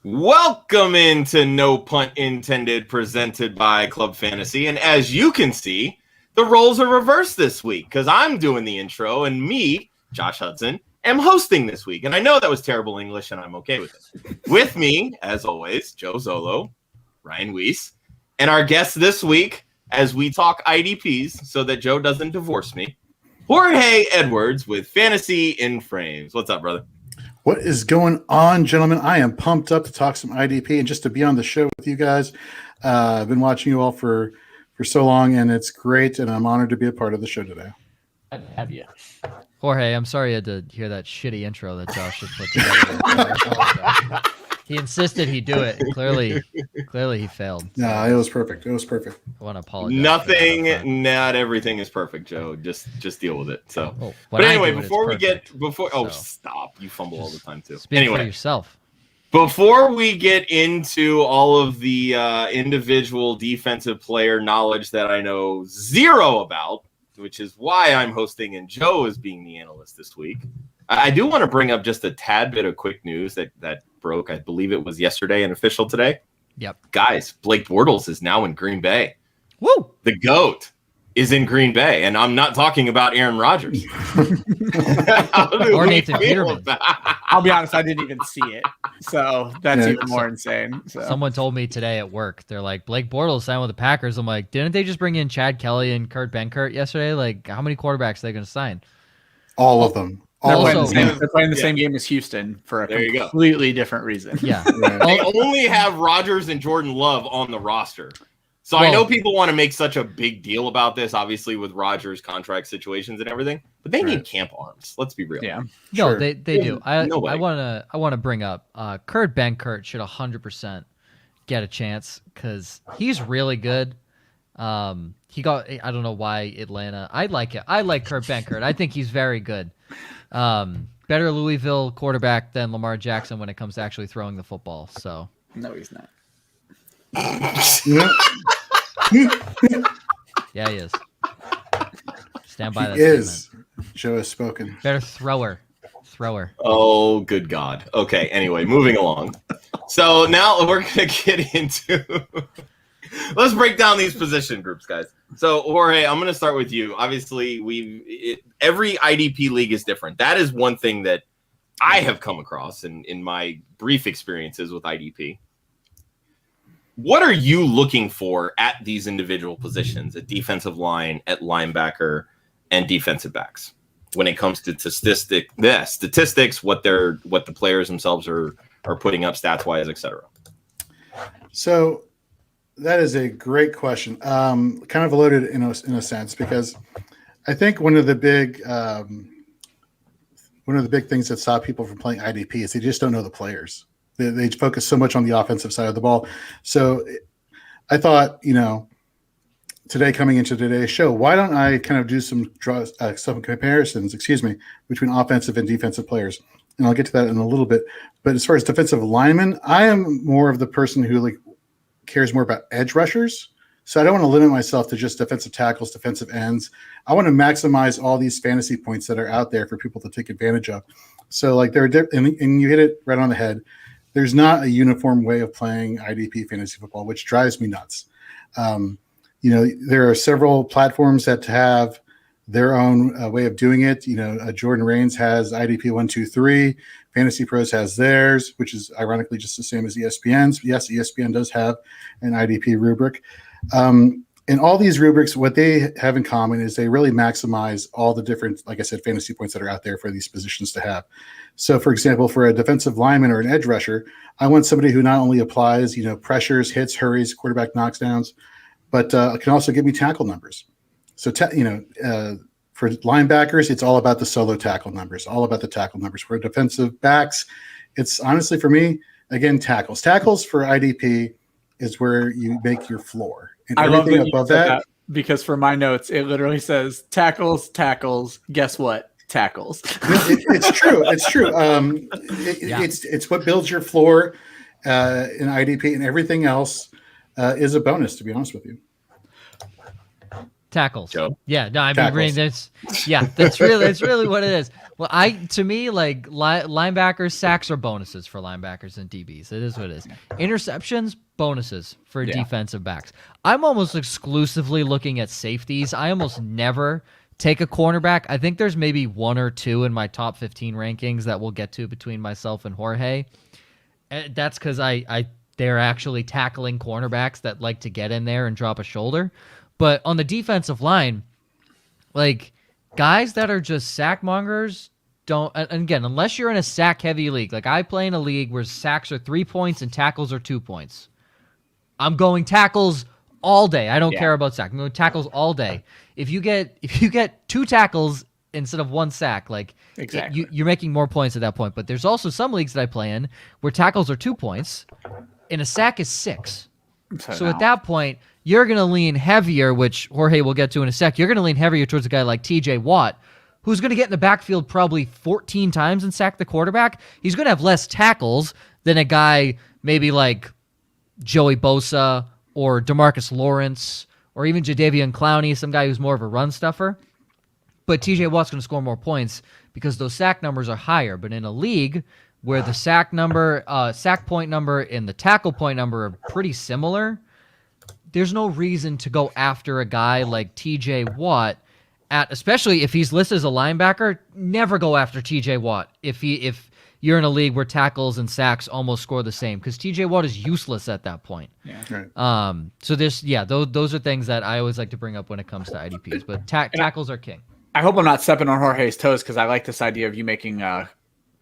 Welcome into No Punt Intended, presented by Club Fantasy. And as you can see, the roles are reversed this week because I'm doing the intro and me, Josh Hudson, am hosting this week. And I know that was terrible English and I'm okay with it. With me, as always, Joe Zolo, Ryan Weiss, and our guest this week as we talk IDPs so that Joe doesn't divorce me, Jorge Edwards with Fantasy in Frames. What's up, brother? What is going on, gentlemen? I am pumped up to talk some IDP and just to be on the show with you guys. I've been watching you all for so long, and it's great, and I'm honored to be a part of the show today. I'd have you. Jorge, I'm sorry you had to hear that shitty intro that Josh had put together. He insisted he do it. Clearly he failed. No, it was perfect. It was perfect. I want to apologize. Not everything is perfect, Joe. Just deal with it. So, but anyway, stop. You fumble all the time too. Speak for yourself. Before we get into all of the individual defensive player knowledge that I know zero about, which is why I'm hosting and Joe is being the analyst this week, I do want to bring up just a tad bit of quick news that broke. I believe it was yesterday and official today. Yep. Guys, Blake Bortles is now in Green Bay. Woo! The GOAT is in Green Bay, and I'm not talking about Aaron Rodgers. Or Nathan Peterman. I'll be honest, I didn't even see it. So that's even more insane. So. Someone told me today at work, they're like, Blake Bortles signed with the Packers. I'm like, didn't they just bring in Chad Kelly and Kurt Benkert yesterday? Like, how many quarterbacks are they going to sign? All of them. They're playing the same game as Houston for a completely different reason. Yeah. They only have Rodgers and Jordan Love on the roster. So I know people want to make such a big deal about this, obviously, with Rodgers' contract situations and everything, but they need camp arms. Let's be real. Yeah. No, they do. I want to bring up Kurt Benkert should 100% get a chance because he's really good. I don't know why Atlanta. I like it. I like Kurt Benkert. I think he's very good. Better Louisville quarterback than Lamar Jackson when it comes to actually throwing the football. So no, he's not. Yeah, he is. Stand by that. He is. Joe has spoken. Better thrower. Oh, good God. Okay. Anyway, moving along. So now we're going to get into. Let's break down these position groups, guys. So, Jorge, I'm going to start with you. Obviously, every IDP league is different. That is one thing that I have come across in my brief experiences with IDP. What are you looking for at these individual positions, at defensive line, at linebacker, and defensive backs, when it comes to statistics, what the players themselves are putting up stats-wise, etc.? So that is a great question. Kind of loaded in a sense, because I think one of the big things that stop people from playing IDP is they just don't know the players. They focus so much on the offensive side of the ball. So I thought, today coming into today's show, why don't I kind of do some comparisons, between offensive and defensive players? And I'll get to that in a little bit. But as far as defensive linemen, I am more of the person who cares more about edge rushers. So I don't want to limit myself to just defensive tackles, defensive ends. I want to maximize all these fantasy points that are out there for people to take advantage of. So and you hit it right on the head. There's not a uniform way of playing IDP fantasy football, which drives me nuts. There are several platforms that have their own way of doing it. Jordan Rains has IDP 123. Fantasy Pros has theirs, which is ironically just the same as ESPN's. Yes, ESPN does have an IDP rubric. And all these rubrics, what they have in common is they really maximize all the different, like I said, fantasy points that are out there for these positions to have. So, for example, for a defensive lineman or an edge rusher, I want somebody who not only applies, pressures, hits, hurries, quarterback knockdowns, but can also give me tackle numbers. So, for linebackers, it's all about the solo tackle numbers, all about the tackle numbers. For defensive backs, it's honestly for me, again, tackles. Tackles for IDP is where you make your floor. And I love everything above that, because for my notes, it literally says tackles. Guess what? Tackles. It's true. It's true. It's what builds your floor in IDP, and everything else is a bonus, to be honest with you. Tackles. Joe? Yeah, no, I mean, that's really what it is. Well, to me, like linebackers, sacks are bonuses for linebackers and DBs. It is what it is. Interceptions, bonuses for defensive backs. I'm almost exclusively looking at safeties. I almost never take a cornerback. I think there's maybe one or two in my top 15 rankings that we'll get to between myself and Jorge. That's because they're actually tackling cornerbacks that like to get in there and drop a shoulder. But on the defensive line, like guys that are just sack mongers don't. And again, unless you're in a sack heavy league, like I play in a league where sacks are 3 points and tackles are 2 points. I'm going tackles all day. I don't care about sack. I'm going tackles all day. If you get 2 tackles instead of 1 sack, like you're making more points at that point. But there's also some leagues that I play in where tackles are 2 points and a sack is 6. So at that point, you're going to lean heavier, which Jorge will get to in a sec. You're going to lean heavier towards a guy like TJ Watt, who's going to get in the backfield probably 14 times and sack the quarterback. He's going to have less tackles than a guy maybe like Joey Bosa or DeMarcus Lawrence or even Jadeveon Clowney, some guy who's more of a run stuffer. But TJ Watt's going to score more points because those sack numbers are higher. But in a league where the sack point number and the tackle point number are pretty similar, there's no reason to go after a guy like TJ Watt, especially if he's listed as a linebacker. Never go after TJ Watt if you're in a league where tackles and sacks almost score the same, because TJ Watt is useless at that point. Yeah. Right. So those are things that I always like to bring up when it comes to IDPs. But tackles are king. I hope I'm not stepping on Jorge's toes, because I like this idea of you making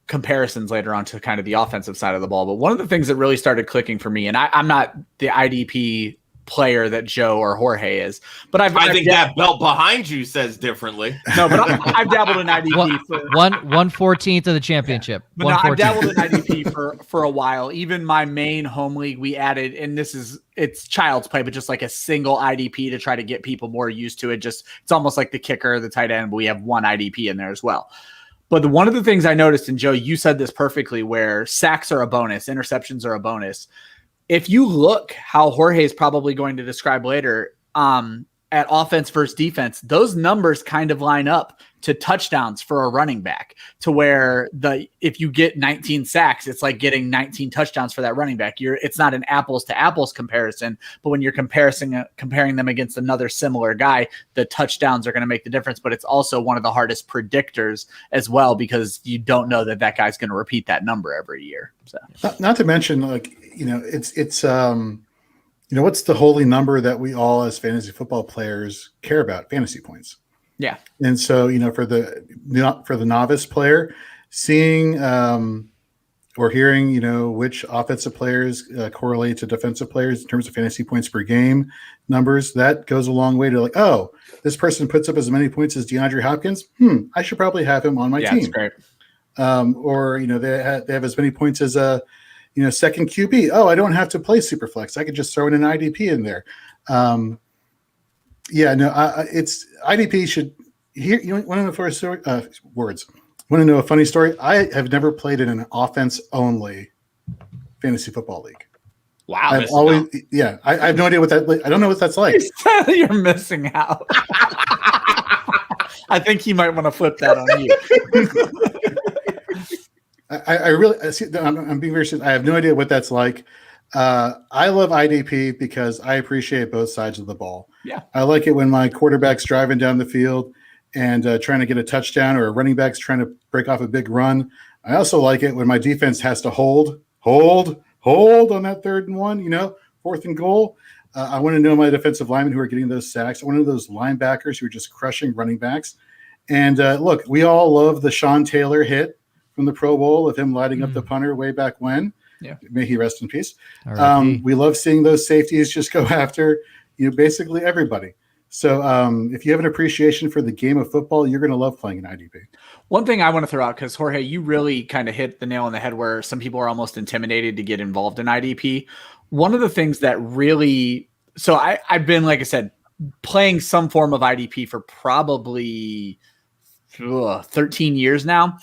comparisons later on to kind of the offensive side of the ball. But one of the things that really started clicking for me, and I'm not the IDP player that Joe or Jorge is, but I think that belt behind you says differently. No, but I've dabbled in IDP for 1/14 of the championship. Yeah. But no, I've dabbled in IDP for a while. Even my main home league, we added, and it's child's play, but just like a single IDP to try to get people more used to it. It's almost like the kicker, the tight end, but we have one IDP in there as well. But one of the things I noticed, and Joe, you said this perfectly, where sacks are a bonus, interceptions are a bonus. If you look how Jorge is probably going to describe later at offense versus defense, those numbers kind of line up to touchdowns for a running back, to where if you get 19 sacks, it's like getting 19 touchdowns for that running back. It's not an apples to apples comparison, but when you're comparing them against another similar guy, the touchdowns are going to make the difference. But it's also one of the hardest predictors as well, because you don't know that guy's going to repeat that number every year. So not to mention, like, it's what's the holy number that we all as fantasy football players care about? Fantasy points. Yeah. And so, for the novice player, seeing or hearing, which offensive players correlate to defensive players in terms of fantasy points per game numbers, that goes a long way to like, oh, this person puts up as many points as DeAndre Hopkins. I should probably have him on my team. That's great. Or, they have as many points as second QB. Oh, I don't have to play Superflex. I could just throw in an IDP in there. It's IDP should hear. You want to know for a story? Words. Want to know a funny story? I have never played in an offense only fantasy football league. Wow. I have no idea what that. I don't know what that's like. You're missing out. I think he might want to flip that on you. I really, I'm being very serious. I have no idea what that's like. I love IDP because I appreciate both sides of the ball. Yeah. I like it when my quarterback's driving down the field and trying to get a touchdown, or a running back's trying to break off a big run. I also like it when my defense has to hold on that 3rd and 1, 4th and goal. I want to know my defensive linemen who are getting those sacks. I want to know those linebackers who are just crushing running backs. And look, we all love the Sean Taylor hit from the Pro Bowl of him lighting up the punter way back when. Yeah. May he rest in peace. We love seeing those safeties just go after basically everybody. So if you have an appreciation for the game of football, you're going to love playing an IDP. One thing I want to throw out, because Jorge, you really kind of hit the nail on the head where some people are almost intimidated to get involved in IDP. One of the things that really, so I've been, like I said, playing some form of IDP for probably 13 years now.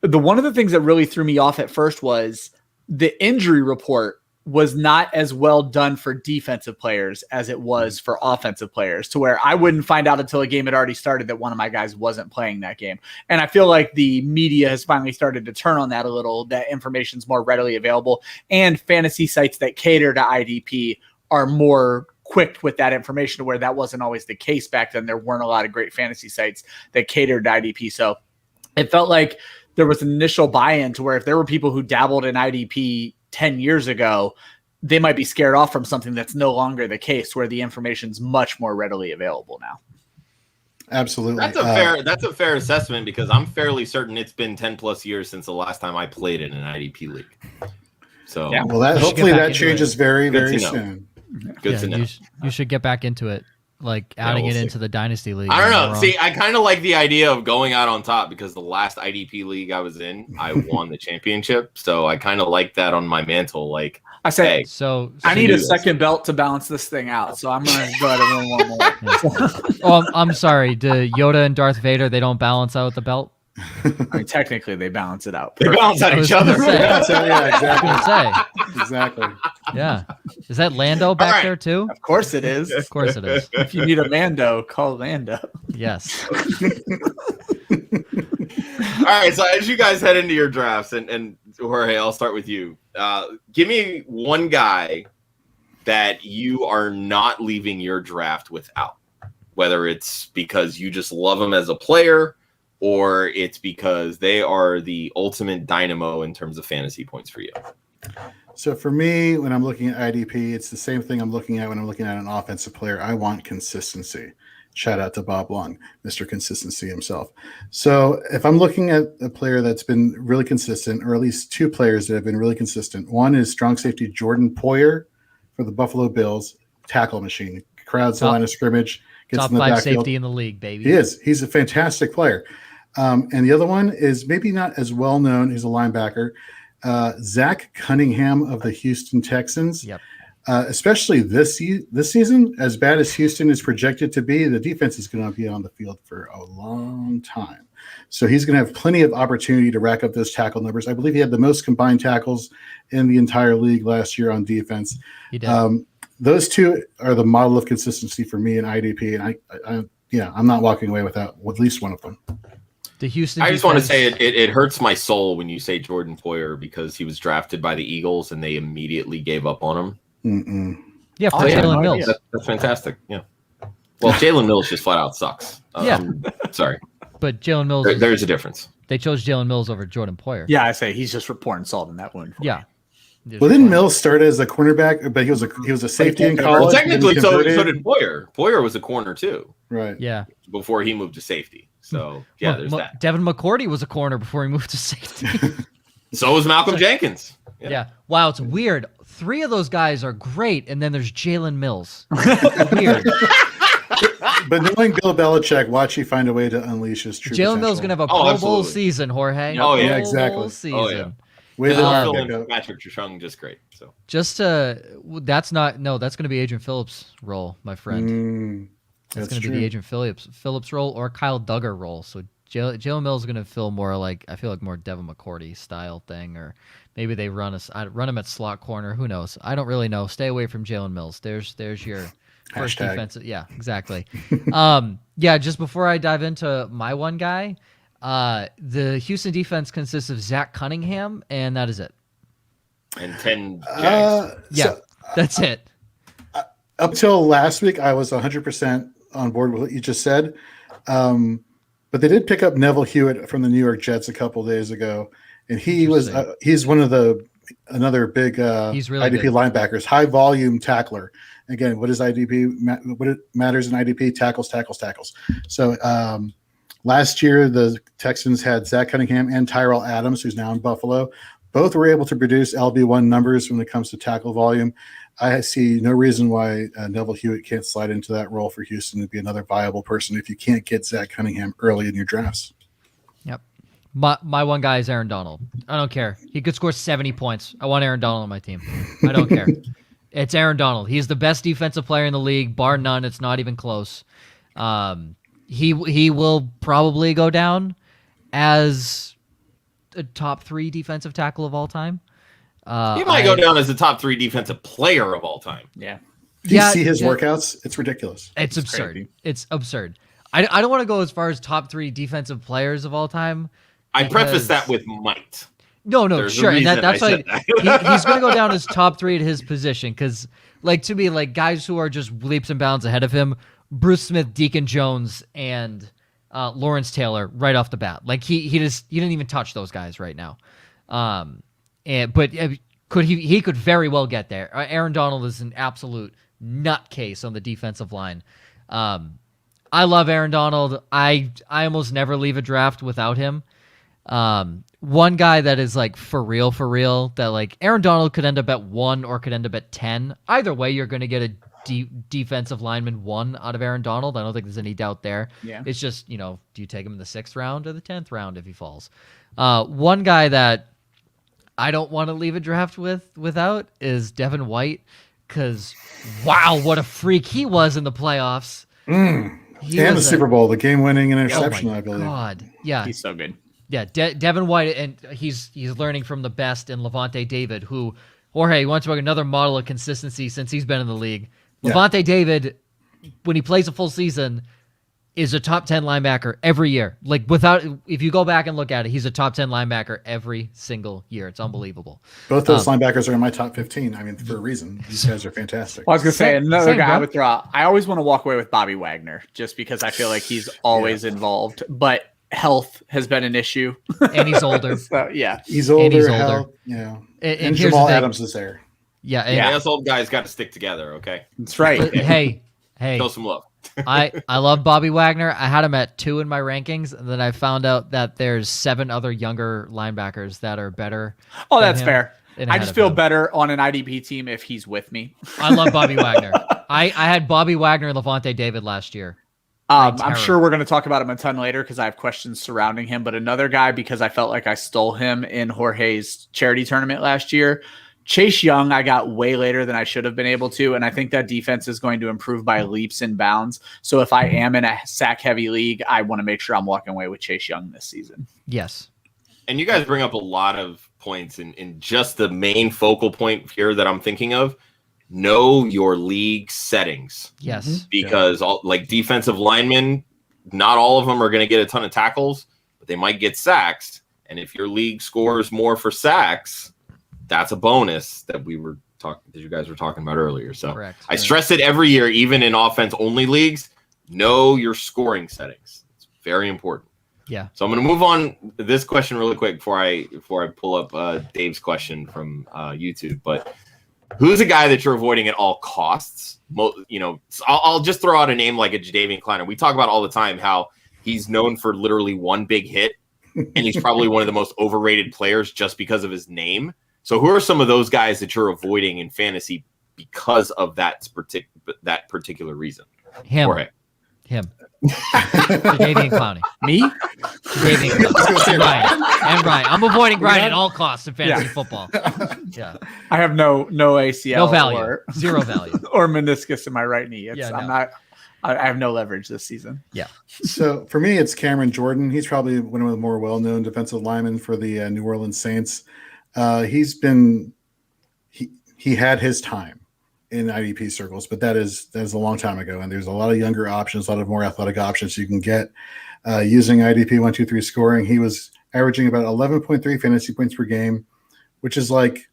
One of the things that really threw me off at first was the injury report was not as well done for defensive players as it was for offensive players, to where I wouldn't find out until a game had already started that one of my guys wasn't playing that game. And I feel like the media has finally started to turn on that a little, that information's more readily available, and fantasy sites that cater to IDP are more quick with that information, where that wasn't always the case back then. There weren't a lot of great fantasy sites that catered to IDP. So it felt like there was an initial buy-in to where if there were people who dabbled in IDP 10 years ago, they might be scared off from something that's no longer the case, where the information's much more readily available now. Absolutely. That's a fair assessment, because I'm fairly certain it's been 10 plus years since the last time I played in an IDP league. So yeah. Well, hopefully that changes very, very soon. Good to know. You should get back into it. Like adding it into the Dynasty League. I don't know. See, I kind of like the idea of going out on top, because the last IDP league I was in, I won the championship. So I kind of like that on my mantle. Like I say, hey, so I need a second belt to balance this thing out. So I'm going to go ahead and win one more. Oh, I'm sorry. Do Yoda and Darth Vader, they don't balance out the belt? I mean, technically, they balance it out. They balance out each other. Yeah, exactly. Say. Exactly. Yeah. Is that Lando back there too? Of course it is. Of course it is. If you need a Mando, call Lando. Yes. All right. So as you guys head into your drafts, and Jorge, I'll start with you. Give me one guy that you are not leaving your draft without, whether it's because you just love him as a player, or it's because they are the ultimate dynamo in terms of fantasy points for you. So for me, when I'm looking at IDP, it's the same thing I'm looking at when I'm looking at an offensive player. I want consistency. Shout out to Bob Long, Mr. Consistency himself. So if I'm looking at a player that's been really consistent, or at least two players that have been really consistent, one is strong safety Jordan Poyer for the Buffalo Bills, tackle machine, crowds the line of scrimmage, gets top in the 5 backfield. safety in the league, baby. He is. He's a fantastic player. And the other one is maybe not as well known. He's a linebacker, Zach Cunningham of the Houston Texans. Yep. Especially this season, as bad as Houston is projected to be, the defense is going to be on the field for a long time. So he's going to have plenty of opportunity to rack up those tackle numbers. I believe he had the most combined tackles in the entire league last year on defense. He did. Those two are the model of consistency for me in IDP, and I'm not walking away without at least one of them. The Houston. I just want to say it hurts my soul when you say Jordan Poyer, because he was drafted by the Eagles and they immediately gave up on him. Mm-mm. Yeah, for Jalen Mills. That's fantastic. Yeah. Well, Jalen Mills just flat out sucks. Yeah. Sorry. But Jalen Mills. There's a difference. They chose Jalen Mills over Jordan Poyer. Yeah, I say he's just pouring salt in that one. Yeah. Well, didn't Mills start as a cornerback, but he was a safety in college? Well, technically, so did Poyer. Poyer was a corner too. Right. Yeah. Before he moved to safety. So yeah, there's that. Devin McCourty was a corner before he moved to safety. So was Malcolm Jenkins. Yeah. Wow, it's weird. 3 of those guys are great, and then there's Jalen Mills. Weird. But knowing Bill Belichick, watch he find a way to unleash his true Jalen Mills gonna have a Pro Bowl season, Jorge. Oh yeah, exactly. Season. Oh yeah. Patrick Chung just great. So that's gonna be Adrian Phillips' role, my friend. That's gonna be the Adrian Phillips role or Kyle Duggar role. So Jalen Mills is gonna feel more like, I feel like, more Devin McCourty style thing, or maybe they run him at slot corner. Who knows? I don't really know. Stay away from Jalen Mills. There's your first defensive. Yeah, exactly. Just before I dive into my one guy, the Houston defense consists of Zach Cunningham, and that is it. And 10 Jags. That's it. Up till last week, I was 100% on board with what you just said. But they did pick up Neville Hewitt from the New York Jets a couple days ago, and he's one of another big he's really IDP good. linebackers, high volume tackler. Again, what is IDP? What it matters in IDP? Tackles. So last year, the Texans had Zach Cunningham and Terrell Adams, who's now in Buffalo. Both were able to produce LB1 numbers when it comes to tackle volume. I see no reason why Neville Hewitt can't slide into that role for Houston and be another viable person if you can't get Zach Cunningham early in your drafts. Yep. My one guy is Aaron Donald. I don't care. He could score 70 points. I want Aaron Donald on my team. I don't care. It's Aaron Donald. He's the best defensive player in the league, bar none. It's not even close. He will probably go down as a top 3 defensive tackle of all time. He might go down as the top 3 defensive player of all time. Yeah. Do you see his workouts? It's ridiculous. It's absurd. Crazy. It's absurd. I don't want to go as far as top 3 defensive players of all time. I preface that with might. No, There's sure, and that's why that. he's going to go down as top 3 at his position because, like, to me, like guys who are just leaps and bounds ahead of him, Bruce Smith, Deacon Jones, and Lawrence Taylor right off the bat. Like he didn't even touch those guys right now. But he could very well get there. Aaron Donald is an absolute nutcase on the defensive line. I love Aaron Donald. I almost never leave a draft without him. One guy that is like for real, that like Aaron Donald could end up at 1 or could end up at 10. Either way, you're going to get a defensive lineman 1 out of Aaron Donald. I don't think there's any doubt there. Yeah. It's just, do you take him in the 6th round or the 10th round if he falls? One guy that I don't want to leave a draft without is Devin White because, wow, what a freak he was in the playoffs. And the Super Bowl, the game-winning interception, I believe. God, yeah. He's so good. Yeah, Devin White, and he's learning from the best in Levante David, who, Jorge, you want to talk another model of consistency since he's been in the league. Levante David, when he plays a full season, is a top 10 linebacker every year. Like if you go back and look at it, he's a top 10 linebacker every single year. It's unbelievable. Both those linebackers are in my top 15. I mean, for a reason. These guys are fantastic. Well, I was going to say another guy bro. I would throw. I always want to walk away with Bobby Wagner just because I feel like he's always involved, but health has been an issue. And he's older. So, yeah. He's older. He's older. Health, yeah. And Jamal Adams is there. Yeah. Us old guys got to stick together, okay? That's right. Hey. Show some love. I love Bobby Wagner. I had him at 2 in my rankings, and then I found out that there's 7 other younger linebackers that are better. Oh, that's fair. and I just feel better on an IDP team if he's with me. I love Bobby Wagner. I had Bobby Wagner and Levante David last year. I'm sure we're going to talk about him a ton later because I have questions surrounding him. But another guy, because I felt like I stole him in Jorge's charity tournament last year, Chase Young, I got way later than I should have been able to. And I think that defense is going to improve by leaps and bounds. So if I am in a sack-heavy league, I want to make sure I'm walking away with Chase Young this season. Yes. And you guys bring up a lot of points in just the main focal point here that I'm thinking of. Know your league settings. Yes. Because all like defensive linemen, not all of them are going to get a ton of tackles, but they might get sacks. And if your league scores more for sacks, that's a bonus that you guys were talking about earlier. So Correct. I stress it every year, even in offense only leagues, know your scoring settings. It's very important. Yeah. So I'm going to move on this question really quick before I pull up Dave's question from YouTube. But who's a guy that you're avoiding at all costs? I'll just throw out a name like a Jadeveon Clowney. We talk about all the time how he's known for literally one big hit, and he's probably one of the most overrated players just because of his name. So who are some of those guys that you're avoiding in fantasy because of that particular reason? Him. Jadeveon Clowney. Me? Jadeveon Clowney. And Ryan. I'm avoiding Ryan at all costs in fantasy football. Yeah. I have no ACL. No value. Zero value. Or meniscus in my right knee. Yeah, I have no leverage this season. Yeah. So for me, it's Cameron Jordan. He's probably one of the more well-known defensive linemen for the New Orleans Saints. He had his time in IDP circles, but that is a long time ago. And there's a lot of younger options, a lot of more athletic options you can get using IDP 1-2-3 scoring. He was averaging about 11.3 fantasy points per game, which is like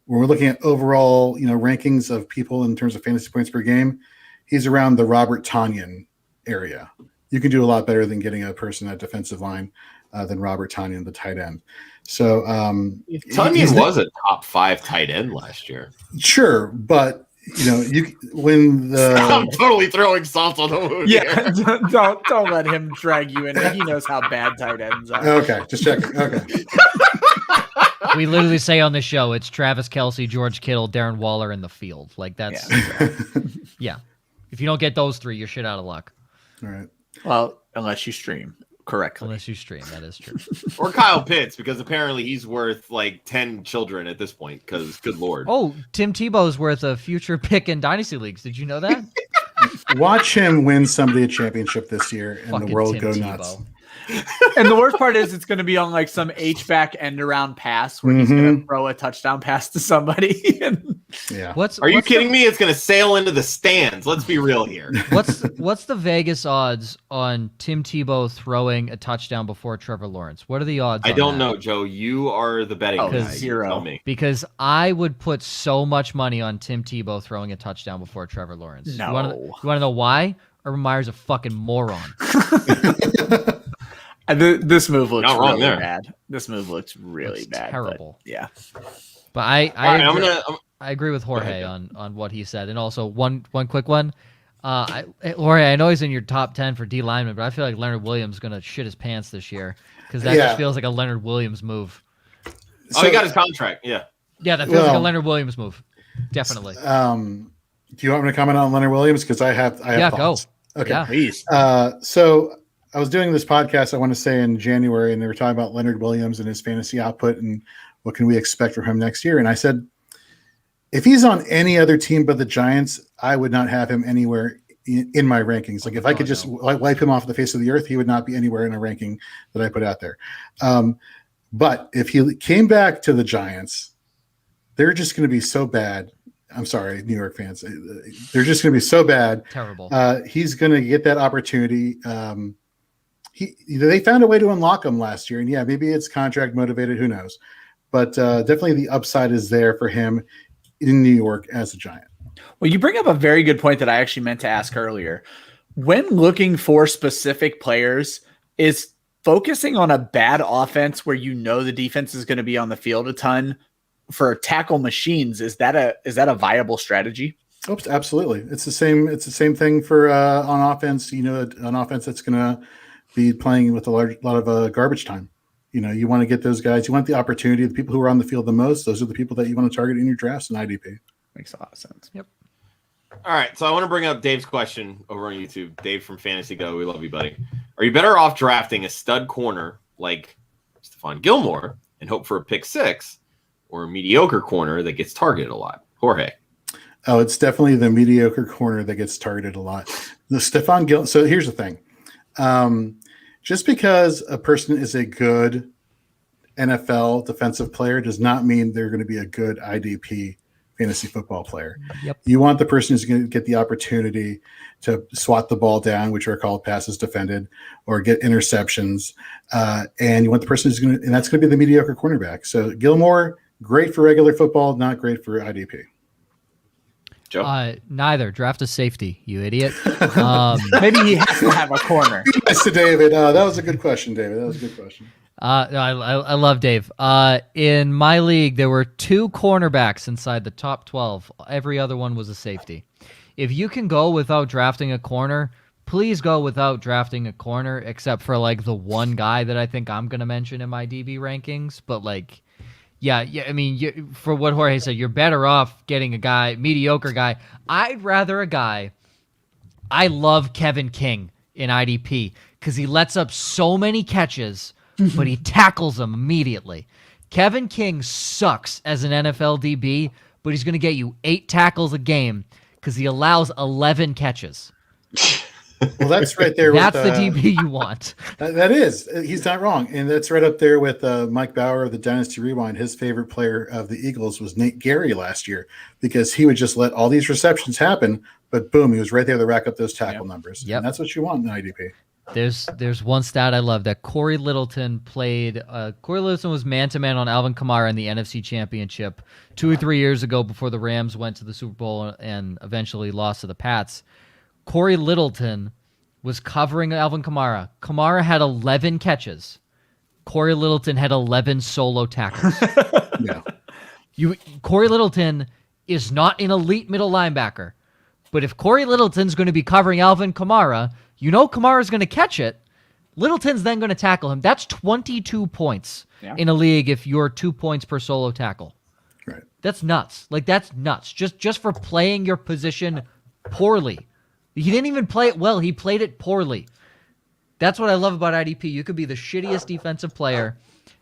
when we're looking at overall, rankings of people in terms of fantasy points per game, he's around the Robert Tonyan area. You can do a lot better than getting a person at defensive line than Robert Tonyan, the tight end. So Tonyan was a top 5 tight end last year. Sure, but I'm totally throwing salt on the wound. Yeah, don't let him drag you in. He knows how bad tight ends are. Okay, just checking. Okay. We literally say on the show it's Travis Kelce, George Kittle, Darren Waller in the field. Like that's yeah. If you don't get those 3, you're shit out of luck. All right. Well, unless you stream correctly. Unless you stream, that is true. Or Kyle Pitts, because apparently he's worth like 10 children at this point, because good Lord. Oh, Tim Tebow's worth a future pick in Dynasty Leagues. Did you know that? Watch him win somebody a championship this year and Fucking the world Tim go Tebow. nuts. And the worst part is it's going to be on like some H-back end around pass where he's going to throw a touchdown pass to somebody. Yeah. Are you kidding me? It's going to sail into the stands. Let's be real here. What's the Vegas odds on Tim Tebow throwing a touchdown before Trevor Lawrence? What are the odds? I don't know, Joe. You are the betting guy. Zero. Tell me. Because I would put so much money on Tim Tebow throwing a touchdown before Trevor Lawrence. No. You want to know why? Urban Meyer's a fucking moron. This move looks Not wrong really there. bad. This move looks really It's bad. terrible. But, yeah. But I I agree with Jorge ahead, on what he said. And also one quick one. Jorge, I know he's in your top 10 for D lineman, but I feel like Leonard Williams is going to shit his pants this year because that just feels like a Leonard Williams move. he got his contract. Yeah. Yeah, that feels like a Leonard Williams move. Definitely. Do you want me to comment on Leonard Williams? Because I have thoughts. Go. Okay. Yeah. Please. So I was doing this podcast, I want to say in January, and they were talking about Leonard Williams and his fantasy output and what can we expect from him next year. And I said, if he's on any other team but the Giants, I would not have him anywhere in my rankings. Like if I could just wipe him off the face of the earth, he would not be anywhere in a ranking that I put out there. But if he came back to the Giants, they're just going to be so bad. I'm sorry, New York fans. They're just going to be so bad. Terrible. He's going to get that opportunity. They found a way to unlock him last year, and yeah, maybe it's contract motivated. Who knows? But definitely the upside is there for him in New York as a Giant. Well, you bring up a very good point that I actually meant to ask earlier. When looking for specific players, is focusing on a bad offense where you know the defense is going to be on the field a ton for tackle machines, is that a viable strategy? Oh, absolutely. It's the same thing for on offense. You know, an offense that's going to be playing with a lot of garbage time. You know, you want to get those guys. You want the opportunity. The people who are on the field the most, those are the people that you want to target in your drafts and IDP. Makes a lot of sense. Yep. All right, so I want to bring up Dave's question over on YouTube. Dave from Fantasy Go, we love you, buddy. Are you better off drafting a stud corner like Stephon Gilmore and hope for a pick 6, or a mediocre corner that gets targeted a lot? Jorge. Oh, it's definitely the mediocre corner that gets targeted a lot. The Stephon Gilmore. So here's the thing. Just because a person is a good NFL defensive player does not mean they're going to be a good IDP fantasy football player. Yep. You want the person who's going to get the opportunity to swat the ball down, which are called passes defended, or get interceptions. And you want the person who's going to, and that's going to be the mediocre cornerback. So Gilmore, great for regular football, not great for IDP. Joe? Neither. Draft a safety, you idiot. Maybe he has to have a corner. Yes, to David. That was a good question, David. That was a good question. I love Dave. In my league, there were 2 cornerbacks inside the top 12. Every other one was a safety. If you can go without drafting a corner, please go without drafting a corner, except for like the one guy that I think I'm going to mention in my DB rankings. But like, yeah. I mean, for what Jorge said, you're better off getting a guy, mediocre guy. I'd rather a guy. I love Kevin King in IDP because he lets up so many catches, but he tackles them immediately. Kevin King sucks as an NFL DB, but he's going to get you 8 tackles a game because he allows 11 catches. Well, that's right there. That's with, the DB you want. That is. He's not wrong. And that's right up there with Mike Bauer of the Dynasty Rewind. His favorite player of the Eagles was Nate Gary last year because he would just let all these receptions happen, but boom, he was right there to rack up those tackle numbers. Yep. And that's what you want in IDP. There's one stat I love that Corey Littleton played. Corey Littleton was man-to-man on Alvin Kamara in the NFC Championship 2 or 3 years ago before the Rams went to the Super Bowl and eventually lost to the Pats. Corey Littleton was covering Alvin Kamara. Kamara had 11 catches. Corey Littleton had 11 solo tackles. Yeah. Corey Littleton is not an elite middle linebacker, but if Corey Littleton's going to be covering Alvin Kamara, you know Kamara's going to catch it. Littleton's then going to tackle him. That's 22 points in a league if you're 2 points per solo tackle. Right. That's nuts. Like, that's nuts. Just for playing your position poorly. He didn't even play it well. He played it poorly. That's what I love about IDP. You could be the shittiest defensive player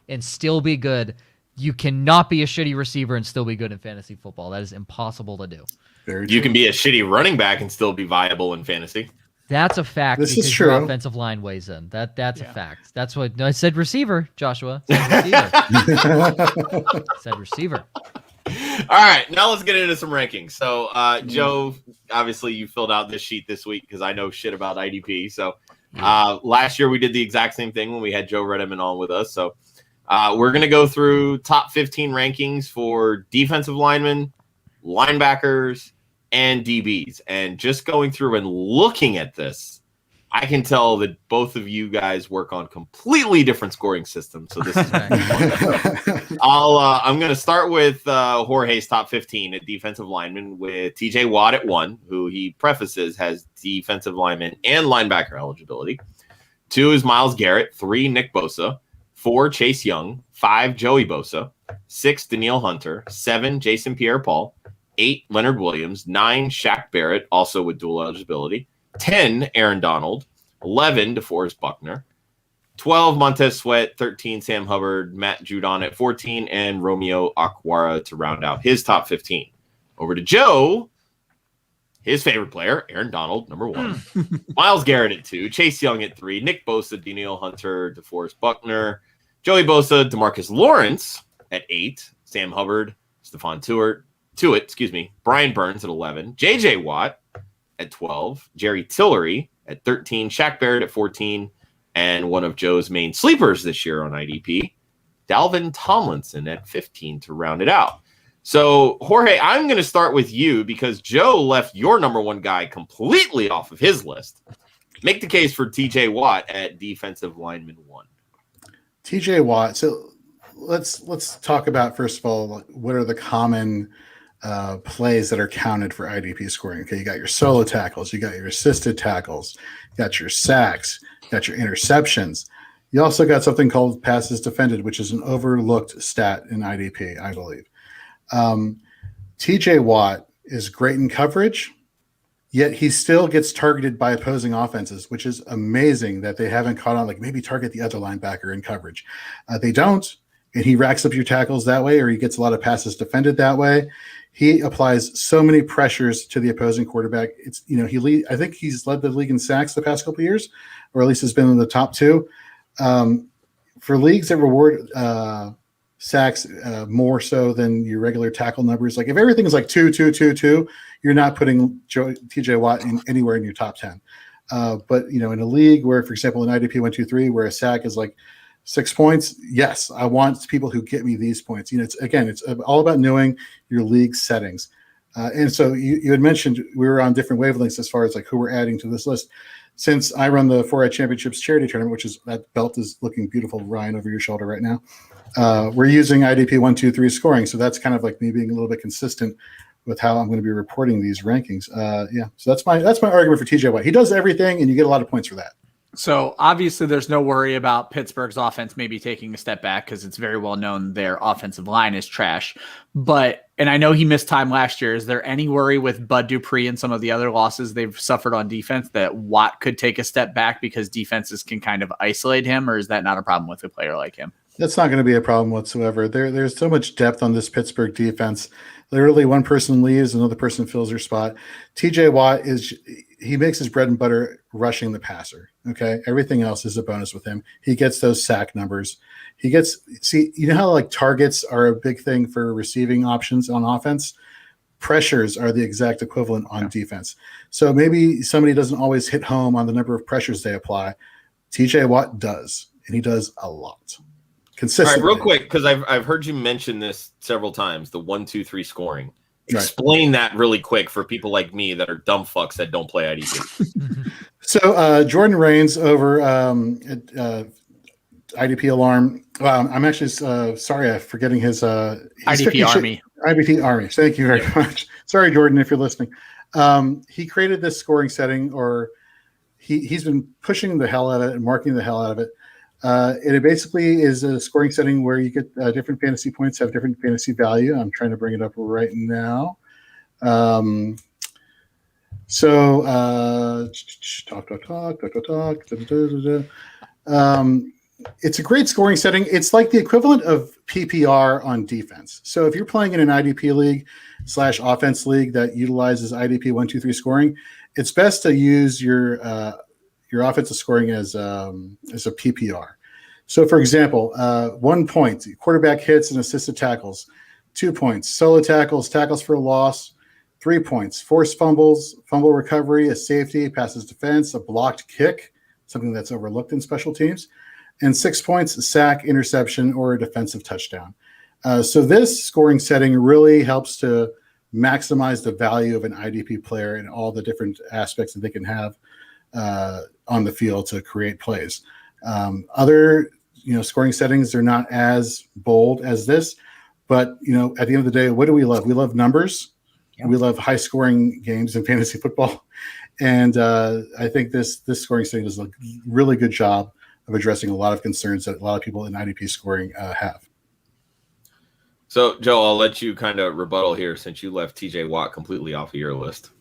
and still be good. You cannot be a shitty receiver and still be good in fantasy football. That is impossible to do. Very You true. can be a shitty running back and still be viable in fantasy. That's a fact. This is because true. Your offensive line weighs in. That's a fact. That's what I said. Receiver, Joshua. Said receiver. All right, now let's get into some rankings. So, Joe, obviously you filled out this sheet this week because I know shit about IDP. So, last year we did the exact same thing when we had Joe Redeman on with us. So, we're going to go through top 15 rankings for defensive linemen, linebackers, and DBs. And just going through and looking at this, I can tell that both of you guys work on completely different scoring systems. So this is I'm going to start with Jorge's top 15 at defensive lineman with TJ Watt at 1, who he prefaces has defensive lineman and linebacker eligibility. 2 is Myles Garrett. 3, Nick Bosa. 4, Chase Young. 5, Joey Bosa. 6, Danielle Hunter. 7, Jason Pierre-Paul. 8, Leonard Williams. 9, Shaq Barrett, also with dual eligibility. 10, Aaron Donald. 11, DeForest Buckner. 12, Montez Sweat. 13, Sam Hubbard. Matt Judon at 14, and Romeo Okwara to round out his top 15. Over to Joe. His favorite player, Aaron Donald, number 1. Myles Garrett at 2. Chase Young at 3. Nick Bosa, Danielle Hunter, DeForest Buckner. Joey Bosa, DeMarcus Lawrence at 8. Sam Hubbard, Stephon Tuitt, Brian Burns at 11. JJ Watt at 12. Jerry Tillery at 13. Shaq Barrett at 14. And one of Joe's main sleepers this year on IDP, Dalvin Tomlinson at 15 to round it out. So, Jorge, I'm going to start with you because Joe left your number 1 guy completely off of his list. Make the case for TJ Watt at defensive lineman 1. TJ Watt. So let's talk about, first of all, what are the common plays that are counted for IDP scoring. Okay, you got your solo tackles, you got your assisted tackles, you got your sacks, you got your interceptions. You also got something called passes defended, which is an overlooked stat in IDP, I believe. TJ Watt is great in coverage, yet he still gets targeted by opposing offenses, which is amazing that they haven't caught on, like maybe target the other linebacker in coverage. They don't, and he racks up your tackles that way, or he gets a lot of passes defended that way. He applies so many pressures to the opposing quarterback. It's, I think he's led the league in sacks the past couple of years, or at least has been in the top 2. For leagues that reward sacks more so than your regular tackle numbers, like if everything is like 2, 2, 2, 2, you're not putting TJ Watt anywhere in your top 10. But in a league where, for example, in IDP 1, 2, 3, where a sack is like 6 points, yes, I want people who get me these points. It's all about knowing your league settings. And so you had mentioned we were on different wavelengths as far as like who we're adding to this list. Since I run the 4-Eye Championships charity tournament, which is, that belt is looking beautiful, Ryan, over your shoulder right now. We're using IDP 1, 2, 3 scoring. So that's kind of like me being a little bit consistent with how I'm going to be reporting these rankings. So that's my argument for TJ Watt. He does everything, and you get a lot of points for that. So obviously there's no worry about Pittsburgh's offense maybe taking a step back because it's very well known their offensive line is trash. And I know he missed time last year. Is there any worry with Bud Dupree and some of the other losses they've suffered on defense that Watt could take a step back because defenses can kind of isolate him, or is that not a problem with a player like him? That's not going to be a problem whatsoever. There's so much depth on this Pittsburgh defense. Literally one person leaves, another person fills their spot. TJ Watt he makes his bread and butter rushing the passer. Okay. Everything else is a bonus with him. He gets those sack numbers. How like targets are a big thing for receiving options on offense? Pressures are the exact equivalent on defense. So maybe somebody doesn't always hit home on the number of pressures they apply. TJ Watt does, and he does a lot. Consistently. All right, real quick, because I've heard you mention this several times, the 1, 2, 3 scoring. Explain that really quick for people like me that are dumb fucks that don't play IDP. So Jordan Rains over at IDP Alarm. I'm actually sorry, I'm forgetting his IDP Army. IDP Army. Thank you very much. Sorry, Jordan, if you're listening. He created this scoring setting, or he's been pushing the hell out of it and marking the hell out of it. And it basically is a scoring setting where you get different fantasy points have different fantasy value. I'm trying to bring it up right now. It's a great scoring setting. It's like the equivalent of PPR on defense. So if you're playing in an IDP league / offense league that utilizes IDP 1, 2, 3 scoring, it's best to use your offensive scoring as a PPR. So, for example, 1 point, quarterback hits and assisted tackles. 2 points, solo tackles, tackles for a loss. 3 points, forced fumbles, fumble recovery, a safety, passes defense, a blocked kick, something that's overlooked in special teams. And 6 points, a sack, interception, or a defensive touchdown. So this scoring setting really helps to maximize the value of an IDP player and all the different aspects that they can have on the field to create plays. Other scoring settings are not as bold as this, but at the end of the day, what do we love? We love numbers. Yep. We love high scoring games in fantasy football, and I think this scoring setting does a really good job of addressing a lot of concerns that a lot of people in IDP scoring have. So, Joe, I'll let you kind of rebuttal here since you left TJ Watt completely off of your list.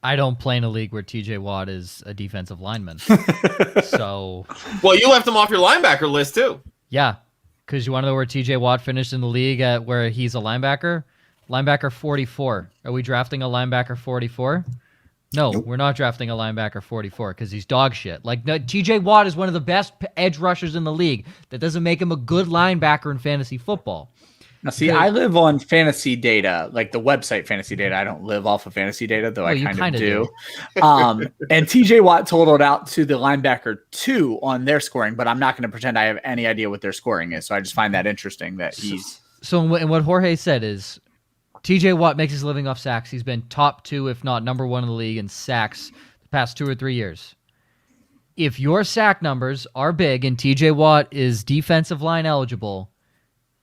I don't play in a league where TJ Watt is a defensive lineman. So, well, you left him off your linebacker list too. Yeah, because you want to know where TJ Watt finished in the league at where he's a linebacker? Linebacker 44. Are we drafting a linebacker 44? No, nope. We're not drafting a linebacker 44 because he's dog shit. Like, TJ Watt is one of the best edge rushers in the league. That doesn't make him a good linebacker in fantasy football. Now, see, I live on fantasy data, like the website fantasy data. I don't live off of fantasy data, though I kind of do. And TJ Watt totaled out to the linebacker 2 on their scoring, but I'm not going to pretend I have any idea what their scoring is. So I just find that interesting that he's. So what Jorge said is TJ Watt makes his living off sacks. He's been top 2, if not number 1 in the league in sacks the past 2 or 3 years. If your sack numbers are big and TJ Watt is defensive line eligible,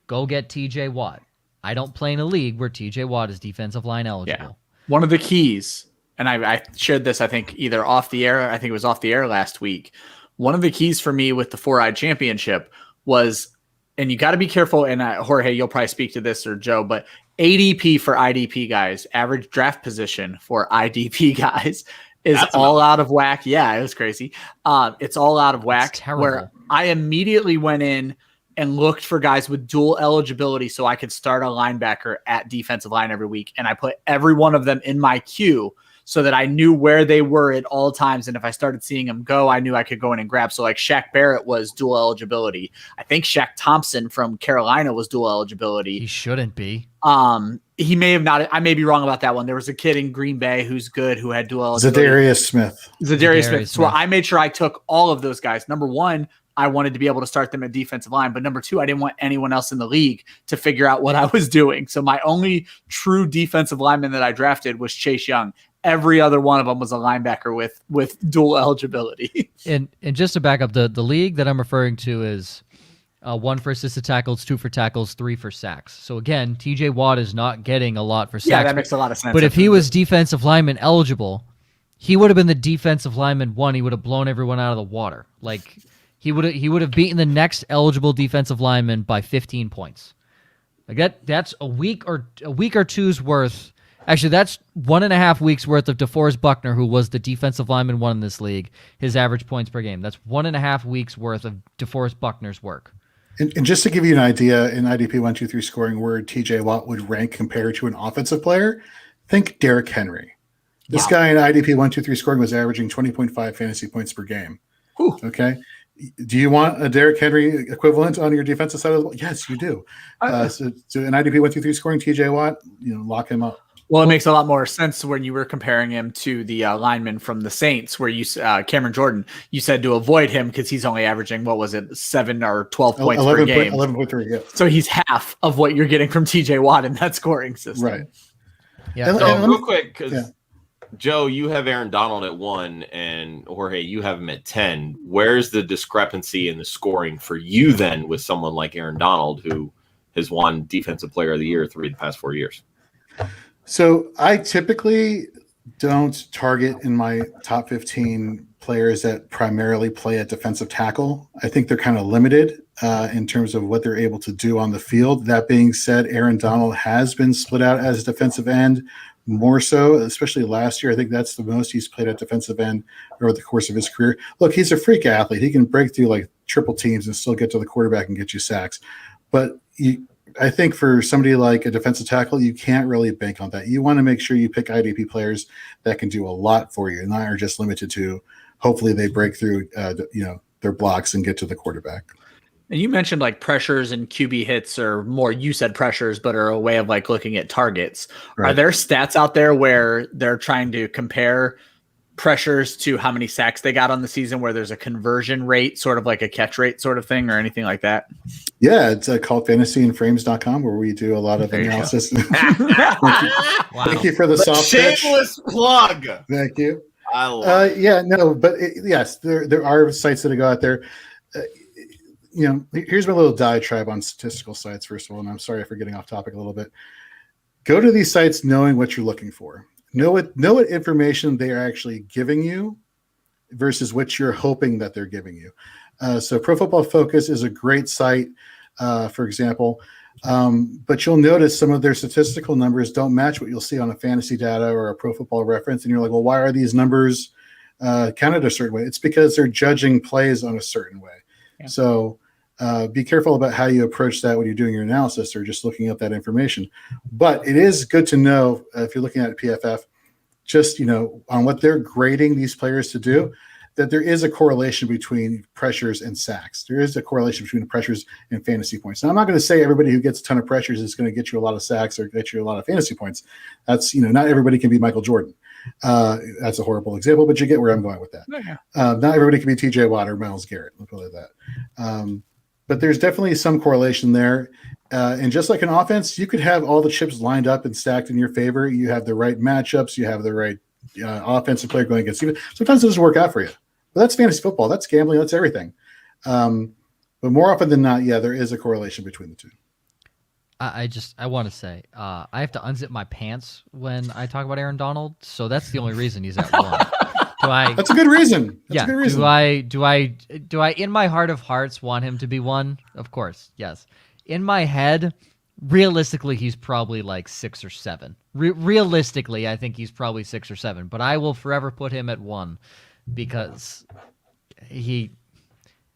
go get TJ Watt. I don't play in a league where TJ Watt is defensive line eligible. Yeah. One of the keys, and I shared this, I think, either off the air, I think it was off the air last week. One of the keys for me with the 4-Eyed Championship was, and you got to be careful, and Jorge, you'll probably speak to this, or Joe, but ADP for IDP guys, average draft position for IDP guys, is all out of whack. Yeah, it was crazy. It's all out of whack. Where I immediately went in and looked for guys with dual eligibility so I could start a linebacker at defensive line every week. And I put every one of them in my queue so that I knew where they were at all times. And if I started seeing them go, I knew I could go in and grab. So like Shaq Barrett was dual eligibility. I think Shaq Thompson from Carolina was dual eligibility. He shouldn't be. He may have not. I may be wrong about that one. There was a kid in Green Bay who's good who had dual eligibility. Zadarius Smith. So I made sure I took all of those guys. Number 1, I wanted to be able to start them at defensive line. But number 2, I didn't want anyone else in the league to figure out what I was doing. So my only true defensive lineman that I drafted was Chase Young. Every other one of them was a linebacker with dual eligibility. And just to back up, the league that I'm referring to is 1 for assisted tackles, 2 for tackles, 3 for sacks. So again, TJ Watt is not getting a lot for sacks. Yeah, that makes a lot of sense. But if he was defensive lineman eligible, he would have been the defensive lineman 1. He would have blown everyone out of the water. Like, he would have beaten the next eligible defensive lineman by 15 points. Like that's a week or two's worth. Actually, that's 1.5 weeks worth of DeForest Buckner, who was the defensive lineman 1 in this league, his average points per game. That's 1.5 weeks worth of DeForest Buckner's work. And just to give you an idea, in IDP 1, 2, 3 scoring, where TJ Watt would rank compared to an offensive player, think Derrick Henry. This guy in IDP 1, 2, 3 scoring was averaging 20.5 fantasy points per game. Whew. Okay. Do you want a Derrick Henry equivalent on your defensive side of the ball? Yes, you do. So in IDP 1, 2, 3 scoring, TJ Watt, lock him up. Well, it makes a lot more sense when you were comparing him to the lineman from the Saints, where you Cameron Jordan. You said to avoid him because he's only averaging 7 or 12 points per game. 11.3. Yeah. So he's half of what you're getting from TJ Watt in that scoring system. Right. Yeah. So real quick, because Joe, you have Aaron Donald at 1, and Jorge, you have him at 10. Where's the discrepancy in the scoring for you then with someone like Aaron Donald, who has won Defensive Player of the Year 3 of the past 4 years? So I typically don't target in my top 15 players that primarily play at defensive tackle. I think they're kind of limited in terms of what they're able to do on the field. That being said, Aaron Donald has been split out as a defensive end, more so, especially last year. I think that's the most he's played at defensive end over the course of his career. Look, he's a freak athlete. He can break through like triple teams and still get to the quarterback and get you sacks. But I think for somebody like a defensive tackle, you can't really bank on that. You want to make sure you pick IDP players that can do a lot for you, and not are just limited to hopefully they break through, their blocks and get to the quarterback. And you mentioned like pressures and QB hits, or more, you said pressures, but are a way of like looking at targets. Right. Are there stats out there where they're trying to compare pressures to how many sacks they got on the season, where there's a conversion rate, sort of like a catch rate sort of thing, or anything like that? Yeah, it's called fantasyandframes.com, where we do a lot of analysis. Thank you for the soft shameless plug. Thank you. I love it. But yes, there are sites that go out there. Here's my little diatribe on statistical sites, first of all, and I'm sorry for getting off topic a little bit. Go to these sites knowing what you're looking for. Know what information they are actually giving you versus what you're hoping that they're giving you. So Pro Football Focus is a great site, for example, but you'll notice some of their statistical numbers don't match what you'll see on a fantasy data or a Pro Football Reference, and you're like, well, why are these numbers counted a certain way? It's because they're judging plays on a certain way. Yeah. So be careful about how you approach that when you're doing your analysis or just looking up that information. But it is good to know if you're looking at PFF, just on what they're grading these players to do, that there is a correlation between pressures and sacks. There is a correlation between the pressures and fantasy points. Now, I'm not going to say everybody who gets a ton of pressures is going to get you a lot of sacks or get you a lot of fantasy points. That's not everybody can be Michael Jordan. That's a horrible example, but you get where I'm going with that. Yeah. Not everybody can be TJ Watt or Myles Garrett. Let's put it like that. But there's definitely some correlation there. And just like an offense, you could have all the chips lined up and stacked in your favor. You have the right matchups. You have the right offensive player going against you. Sometimes it doesn't work out for you. But that's fantasy football. That's gambling. That's everything. But more often than not, there is a correlation between the two. I want to say, I have to unzip my pants when I talk about Aaron Donald. So that's the only reason he's at 1. That's a good reason. That's a good reason. Do I in my heart of hearts want him to be 1? Of course, yes. In my head, realistically, he's probably like 6 or 7. Realistically, I think he's probably 6 or 7. But I will forever put him at 1 because he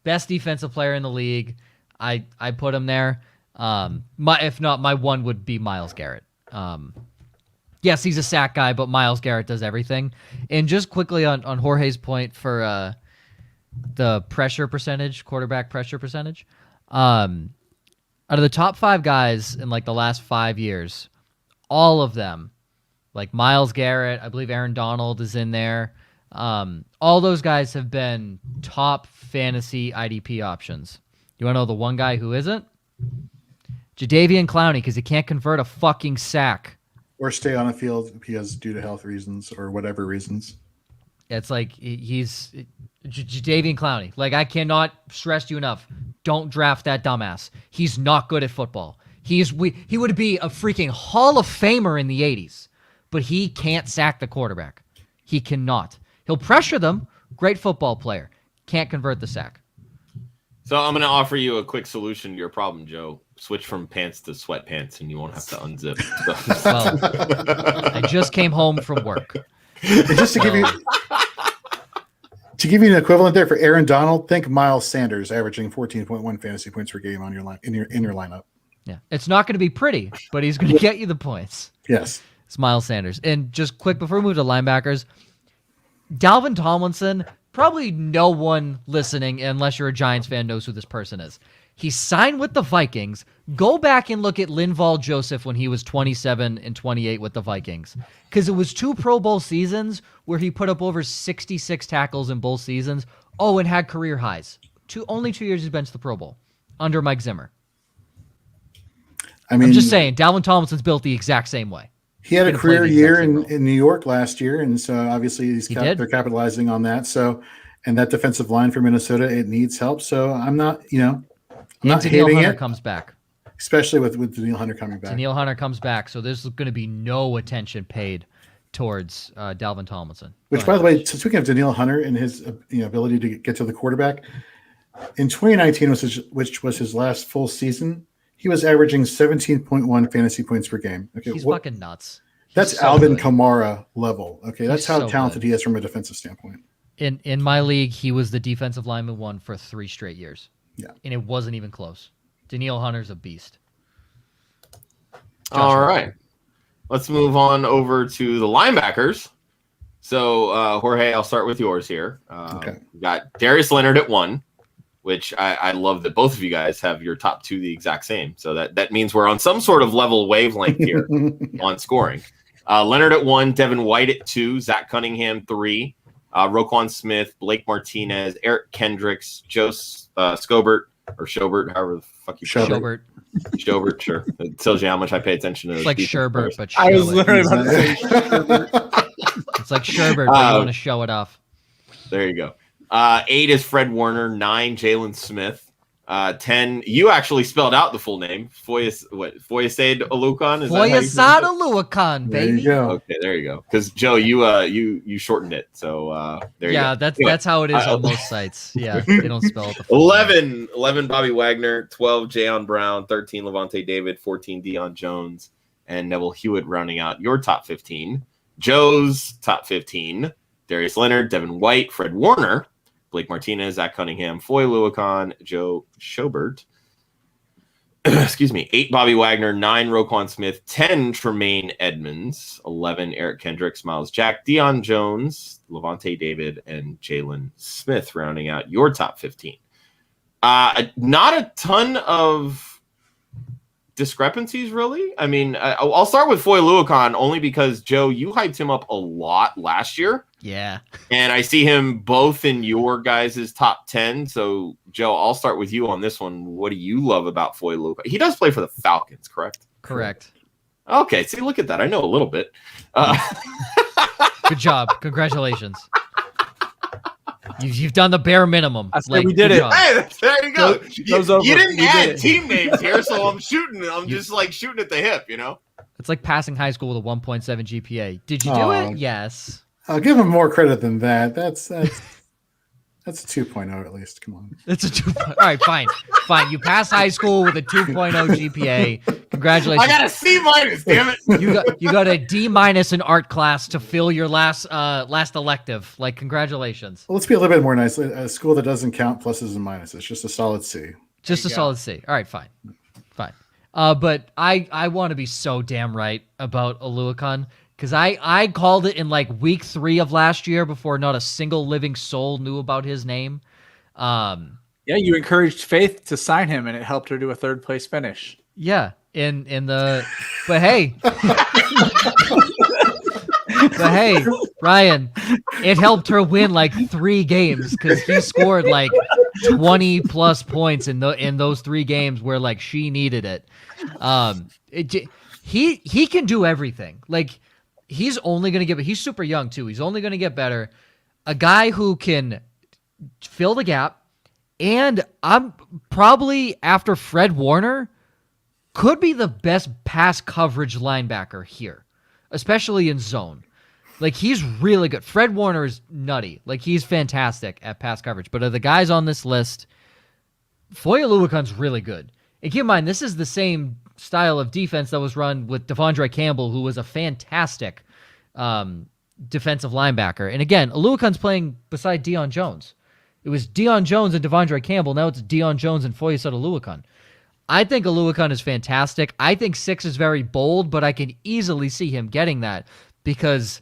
best defensive player in the league. I put him there. If not, my 1 would be Myles Garrett. Yes, he's a sack guy, but Myles Garrett does everything. And just quickly on Jorge's point for the pressure percentage, quarterback pressure percentage, out of the top 5 guys in like the last 5 years, all of them, like Myles Garrett, I believe Aaron Donald is in there. All those guys have been top fantasy IDP options. You want to know the one guy who isn't? Jadeveon Clowney, because he can't convert a fucking sack. Or stay on the field because due to health reasons or whatever reasons. It's like he's Jadeveon Clowney. Like, I cannot stress to you enough. Don't draft that dumbass. He's not good at football. He would be a freaking Hall of Famer in the 80s, but he can't sack the quarterback. He cannot. He'll pressure them. Great football player. Can't convert the sack. So I'm going to offer you a quick solution to your problem, Joe. Switch from pants to sweatpants, and you won't have to unzip. Well, I just came home from work. Just to give you an equivalent there for Aaron Donald, think Miles Sanders averaging 14.1 fantasy points per game on your line in your lineup. Yeah, it's not going to be pretty, but he's going to get you the points. Yes, it's Miles Sanders. And just quick before we move to linebackers, Dalvin Tomlinson. Probably no one listening, unless you're a Giants fan, knows who this person is. He signed with the Vikings. Go back and look at Linval Joseph when he was 27 and 28 with the Vikings. Because it was 2 Pro Bowl seasons where he put up over 66 tackles in both seasons. Oh, and had career highs. Only 2 years he's been to the Pro Bowl under Mike Zimmer. I'm just saying, Dalvin Tomlinson's built the exact same way. He had a career year in New York last year, and so obviously they're capitalizing on that. So, and that defensive line for Minnesota, it needs help. So I'm not, I'm not hating it. Comes back, especially with Danielle Hunter coming back. Danielle Hunter comes back, so there's going to be no attention paid towards Dalvin Tomlinson. Which, by the way, speaking of Danielle Hunter and his ability to get to the quarterback, in 2019, which was his last full season, he was averaging 17.1 fantasy points per game. Okay, he's fucking nuts. That's Alvin Kamara level. Okay, that's how talented he is from a defensive standpoint. In my league, he was the defensive lineman 1 for 3 straight years. Yeah, and it wasn't even close. Danielle Hunter's a beast. All right. Let's move on over to the linebackers. So, Jorge, I'll start with yours here. Okay. We got Darius Leonard at 1, which I love that both of you guys have your top 2 the exact same. So that means we're on some sort of level wavelength here on scoring. Leonard at 1, Devin White at 2, Zach Cunningham 3, Roquan Smith, Blake Martinez, Eric Kendricks, Joe Schobert, however the fuck you call it. Schobert, sure. It tells you how much I pay attention to. It's like Sherbert, but I was literally about to say Sherbert. It's like Sherbert, but you want to show it off. There you go. 8 is Fred Warner. 9, Jalen Smith. 10, you actually spelled out the full name. Foyesade Oluokun? Foyesade Oluokun, baby. There you go. Okay, there you go. Because Joe, you shortened it. So there you go. Yeah, that's how it is on most sites. Yeah, they don't spell it the full 11 Bobby Wagner, 12 Jayon Brown, 13 Levante David, 14 Deion Jones, and Neville Hewitt rounding out your top 15. Joe's top 15, Darius Leonard, Devin White, Fred Warner, Blake Martinez, Zach Cunningham, Foy Oluokun, Joe Schobert. Excuse me. 8, Bobby Wagner. 9, Roquan Smith. 10, Tremaine Edmonds. 11, Eric Kendricks, Miles Jack, Deion Jones, Levante David, and Jalen Smith rounding out your top 15. Not a ton of discrepancies, really. I mean, I'll start with Foy Oluokun only because, Joe, you hyped him up a lot last year. Yeah. And I see him both in your guys' top 10. So, Joe, I'll start with you on this one. What do you love about Foy Oluokun? He does play for the Falcons, correct? Correct. Okay. See, look at that. I know a little bit. Good job. Congratulations. You've done the bare minimum. I said we did it. Job. Hey, there you go. You didn't We add did it. team names here, so I'm shooting. I'm just like shooting at the hip, you know? It's like passing high school with a 1.7 GPA. Did you do it? Yes. I'll give him more credit than that. That's a 2.0 at least. Come on. It's a 2. All right, fine. Fine. You passed high school with a 2.0 GPA. Congratulations. I got a C-, damn it. You got a D- in art class to fill your last elective. Like, congratulations. Well, let's be a little bit more nice. A school that doesn't count pluses and minuses, just a solid C. Just a solid C. All right, fine. But I want to be so damn right about Oluokun because I called it in like week 3 of last year before not a single living soul knew about his name. Yeah, you encouraged Faith to sign him, and it helped her to a 3rd place finish. Yeah, but hey. But hey, Ryan, it helped her win like 3 games because he scored like 20 plus points in those 3 games where like she needed it. He can do everything. Like he's only gonna get. He's super young too. He's only gonna get better. A guy who can fill the gap, and I'm probably after Fred Warner could be the best pass coverage linebacker here, especially in zone. Like, he's really good. Fred Warner is nutty. Like, he's fantastic at pass coverage. But of the guys on this list, Foy Oluokun's really good. And keep in mind, this is the same style of defense that was run with Devondre Campbell, who was a fantastic defensive linebacker. And again, Oluokun's playing beside Deion Jones. It was Deion Jones and Devondre Campbell. Now it's Deion Jones and Foyesade Oluokun. I think Oluokun is fantastic. I think 6 is very bold, but I can easily see him getting that because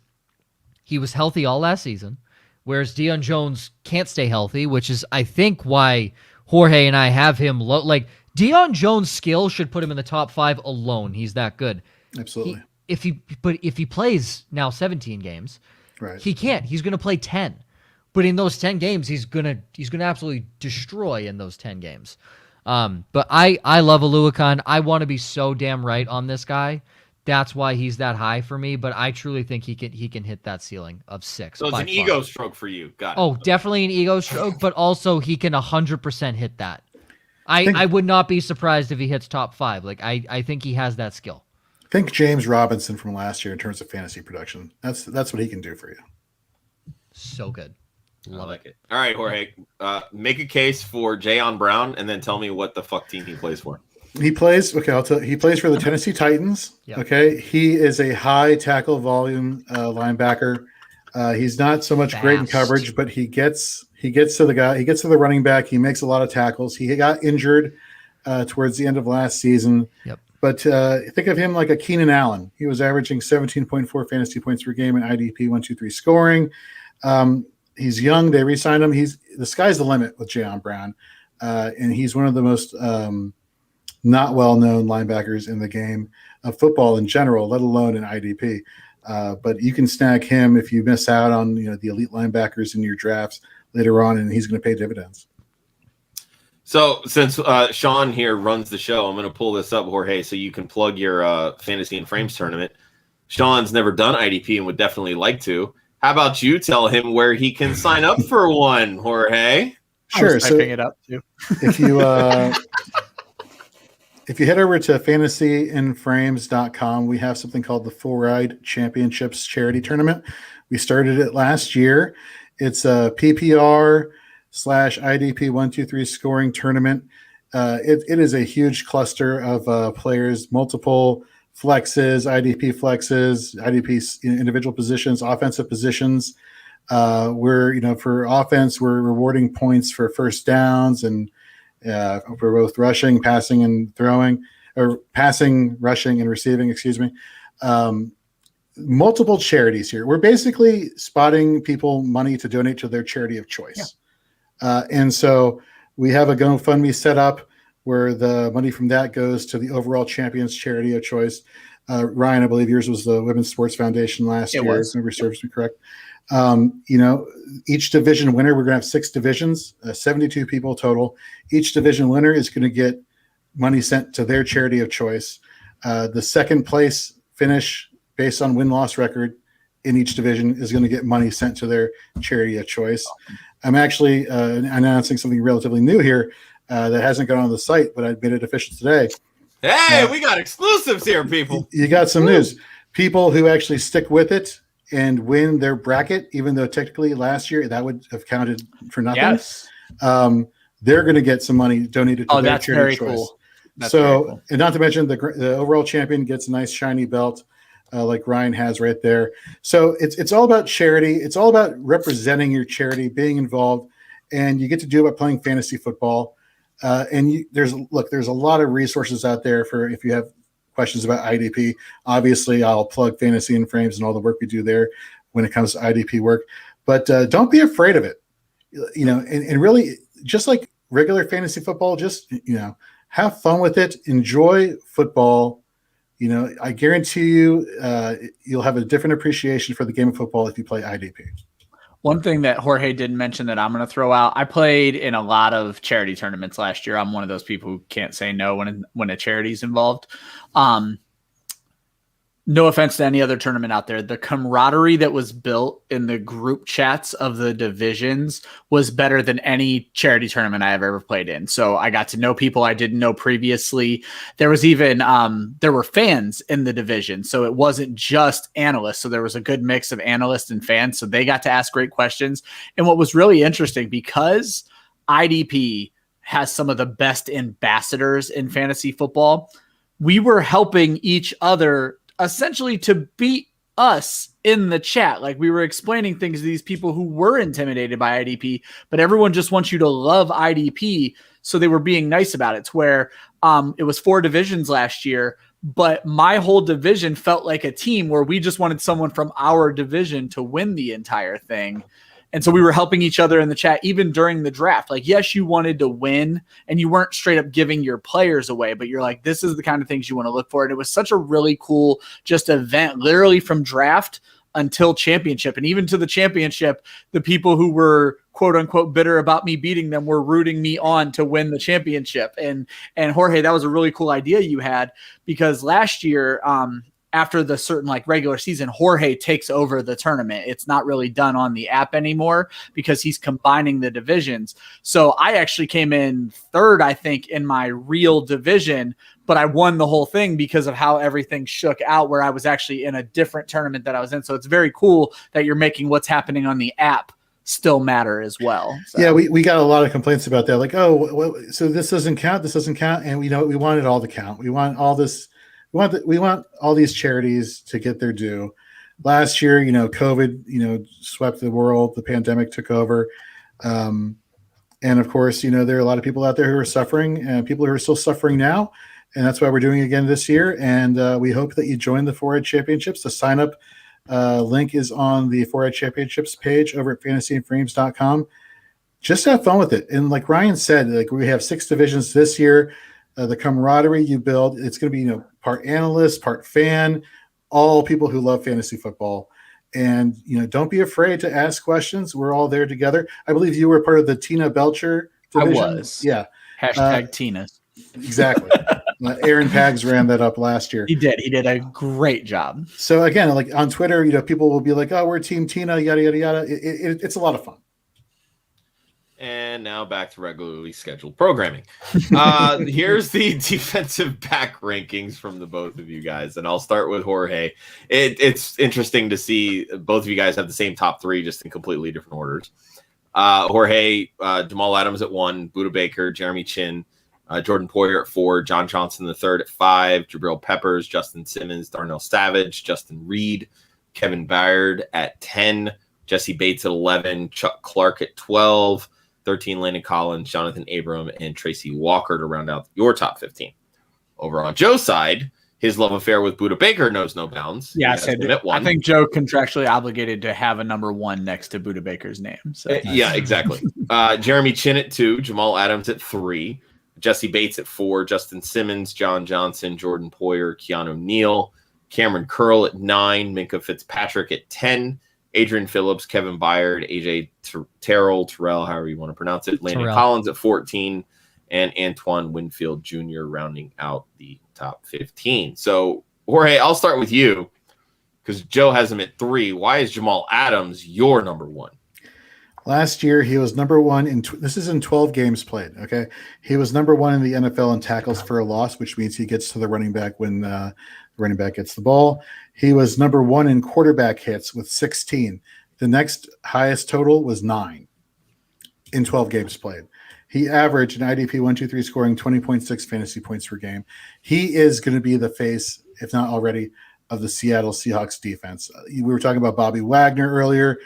he was healthy all last season, whereas Deion Jones can't stay healthy, which is, I think, why Jorge and I have him low. Like, Deion Jones' skill should put him in the top 5 alone. He's that good. Absolutely. If he plays now 17 games, right, he can't. He's going to play 10. But in those 10 games, he's gonna absolutely destroy in those 10 games. But I love Oluokun. I want to be so damn right on this guy. That's why he's that high for me. But I truly think he can hit that ceiling of 6. So it's an ego stroke for you. Got it. Oh, definitely an ego stroke. But also he can 100% hit that. I would not be surprised if he hits top 5. Like I think he has that skill. Think James Robinson from last year in terms of fantasy production. That's what he can do for you. So good. Love it. All right, Jorge. Make a case for Jayon Brown, and then tell me what the fuck team he plays for. He plays. Okay, I'll tell. He plays for the Tennessee Titans. Yep. Okay, he is a high tackle volume linebacker. He's not so much great in coverage, but he gets to the guy. He gets to the running back. He makes a lot of tackles. He got injured towards the end of last season. Yep. But think of him like a Keenan Allen. He was averaging 17.4 fantasy points per game in IDP 1-2-3 scoring. He's young. They re-signed him. The sky's the limit with Jayon Brown. And he's one of the most not well-known linebackers in the game of football in general, let alone in IDP. But you can snag him if you miss out on the elite linebackers in your drafts later on, and he's going to pay dividends. So since Sean here runs the show, I'm going to pull this up, Jorge, so you can plug your Fantasy and Frames tournament. Sean's never done IDP and would definitely like to. How about you tell him where he can sign up for one, Jorge? Sure. So it up too. If you head over to fantasyandframes.com, we have something called the Full Ride Championships Charity Tournament. We started it last year. It's a PPR /IDP 1-2-3 scoring tournament. It is a huge cluster of players, multiple flexes, IDP flexes, IDP individual positions, offensive positions. For offense, we're rewarding points for first downs and for both rushing, passing, and throwing, or passing, rushing, and receiving. Excuse me. Multiple charities here. We're basically spotting people money to donate to their charity of choice. Yeah. And so we have a GoFundMe set up where the money from that goes to the overall champions charity of choice. Ryan, I believe yours was the Women's Sports Foundation last year. If memory serves me correct. Each division winner, we're going to have 6 divisions, 72 people total. Each division winner is going to get money sent to their charity of choice. The second place finish based on win-loss record in each division is going to get money sent to their charity of choice. I'm actually announcing something relatively new here that hasn't gone on the site, but I made it official today. Hey, we got exclusives here, people. You got some news. People who actually stick with it and win their bracket, even though technically last year that would have counted for nothing. Yes. They're going to get some money donated to their charity of choice. Cool. That's very cool. And not to mention the overall champion gets a nice shiny belt. Like Ryan has right there. So it's all about charity. It's all about representing your charity, being involved, and you get to do it by playing fantasy football. There's a lot of resources out there for if you have questions about IDP. Obviously, I'll plug Fantasy and Frames and all the work we do there when it comes to IDP work. But don't be afraid of it. And really, just like regular fantasy football, just have fun with it. Enjoy football. I guarantee you, you'll have a different appreciation for the game of football if you play IDP. One thing that Jorge didn't mention that I'm going to throw out, I played in a lot of charity tournaments last year. I'm one of those people who can't say no when a charity's involved. No offense to any other tournament out there. The camaraderie that was built in the group chats of the divisions was better than any charity tournament I have ever played in. So I got to know people I didn't know previously. There was even, there were fans in the division. So it wasn't just analysts. So there was a good mix of analysts and fans. So they got to ask great questions. And what was really interesting, because IDP has some of the best ambassadors in fantasy football, we were helping each other essentially to beat us in the chat. Like, we were explaining things to these people who were intimidated by IDP, but everyone just wants you to love IDP. So they were being nice about it, to where it was 4 divisions last year, but my whole division felt like a team where we just wanted someone from our division to win the entire thing. And so we were helping each other in the chat, even during the draft. Like, yes, you wanted to win and you weren't straight up giving your players away, but you're like, this is the kind of things you want to look for. And it was such a really cool just event, literally from draft until championship. And even to the championship, the people who were quote unquote bitter about me beating them were rooting me on to win the championship. And Jorge, that was a really cool idea you had, because last year, after the certain like regular season, Jorge takes over the tournament. It's not really done on the app anymore because he's combining the divisions. So I actually came in 3rd, I think, in my real division, but I won the whole thing because of how everything shook out, where I was actually in a different tournament that I was in. So it's very cool that you're making what's happening on the app still matter as well. So. Yeah, we got a lot of complaints about that. Like, so this doesn't count. This doesn't count. And we want it all to count. We want all this. We want all these charities to get their due. Last year, COVID, swept the world. The pandemic took over. And of course, there are a lot of people out there who are suffering, and people who are still suffering now. and that's why we're doing it again this year. And we hope that you join the 4-Ed Championships. The sign up link is on the 4-Ed Championships page over at fantasyandframes.com. Just have fun with it. And like Ryan said, like we have 6 divisions this year. The camaraderie you build, it's going to be part analyst, part fan, all people who love fantasy football. And don't be afraid to ask questions. We're all there together. I believe you were part of the Tina Belcher division. I was. Yeah. Hashtag Tina's. Exactly. Aaron Pags ran that up last year. He did. He did a great job. So again, like on Twitter, people will be like, "Oh, we're Team Tina," yada yada yada. It's a lot of fun. And now back to regularly scheduled programming. Here's the defensive back rankings from the both of you guys, and I'll start with Jorge. It's interesting to see both of you guys have the same top 3, just in completely different orders. Jorge, Jamal Adams at 1, Budda Baker, Jeremy Chin, Jordan Poyer at 4, John Johnson III at 5, Jabril Peppers, Justin Simmons, Darnell Savage, Justin Reed, Kevin Byard at 10, Jesse Bates at 11, Chuck Clark at 12, 13, Landon Collins, Jonathan Abram, and Tracy Walker to round out your top 15. Over on Joe's side, his love affair with Budda Baker knows no bounds. Yeah, I think Joe contractually obligated to have a number 1 next to Budda Baker's name. So. Yeah, exactly. Jeremy Chin at 2, Jamal Adams at 3, Jesse Bates at 4, Justin Simmons, John Johnson, Jordan Poyer, Keanu Neil, Cameron Curl at 9, Minka Fitzpatrick at 10, Adrian Phillips, Kevin Byard, AJ Terrell, however you want to pronounce it, Landon Collins at 14, and Antoine Winfield Jr. rounding out the top 15. So, Jorge, I'll start with you because Joe has him at 3. Why is Jamal Adams your number 1? Last year, he was number 1 this is in 12 games played. Okay. He was number 1 in the NFL in tackles for a loss, which means he gets to the running back when the running back gets the ball. He was number 1 in quarterback hits with 16. The next highest total was 9 in 12 games played. He averaged an IDP 1-2-3 scoring 20.6 fantasy points per game. He is going to be the face, if not already, of the Seattle Seahawks defense. We were talking about Bobby Wagner earlier.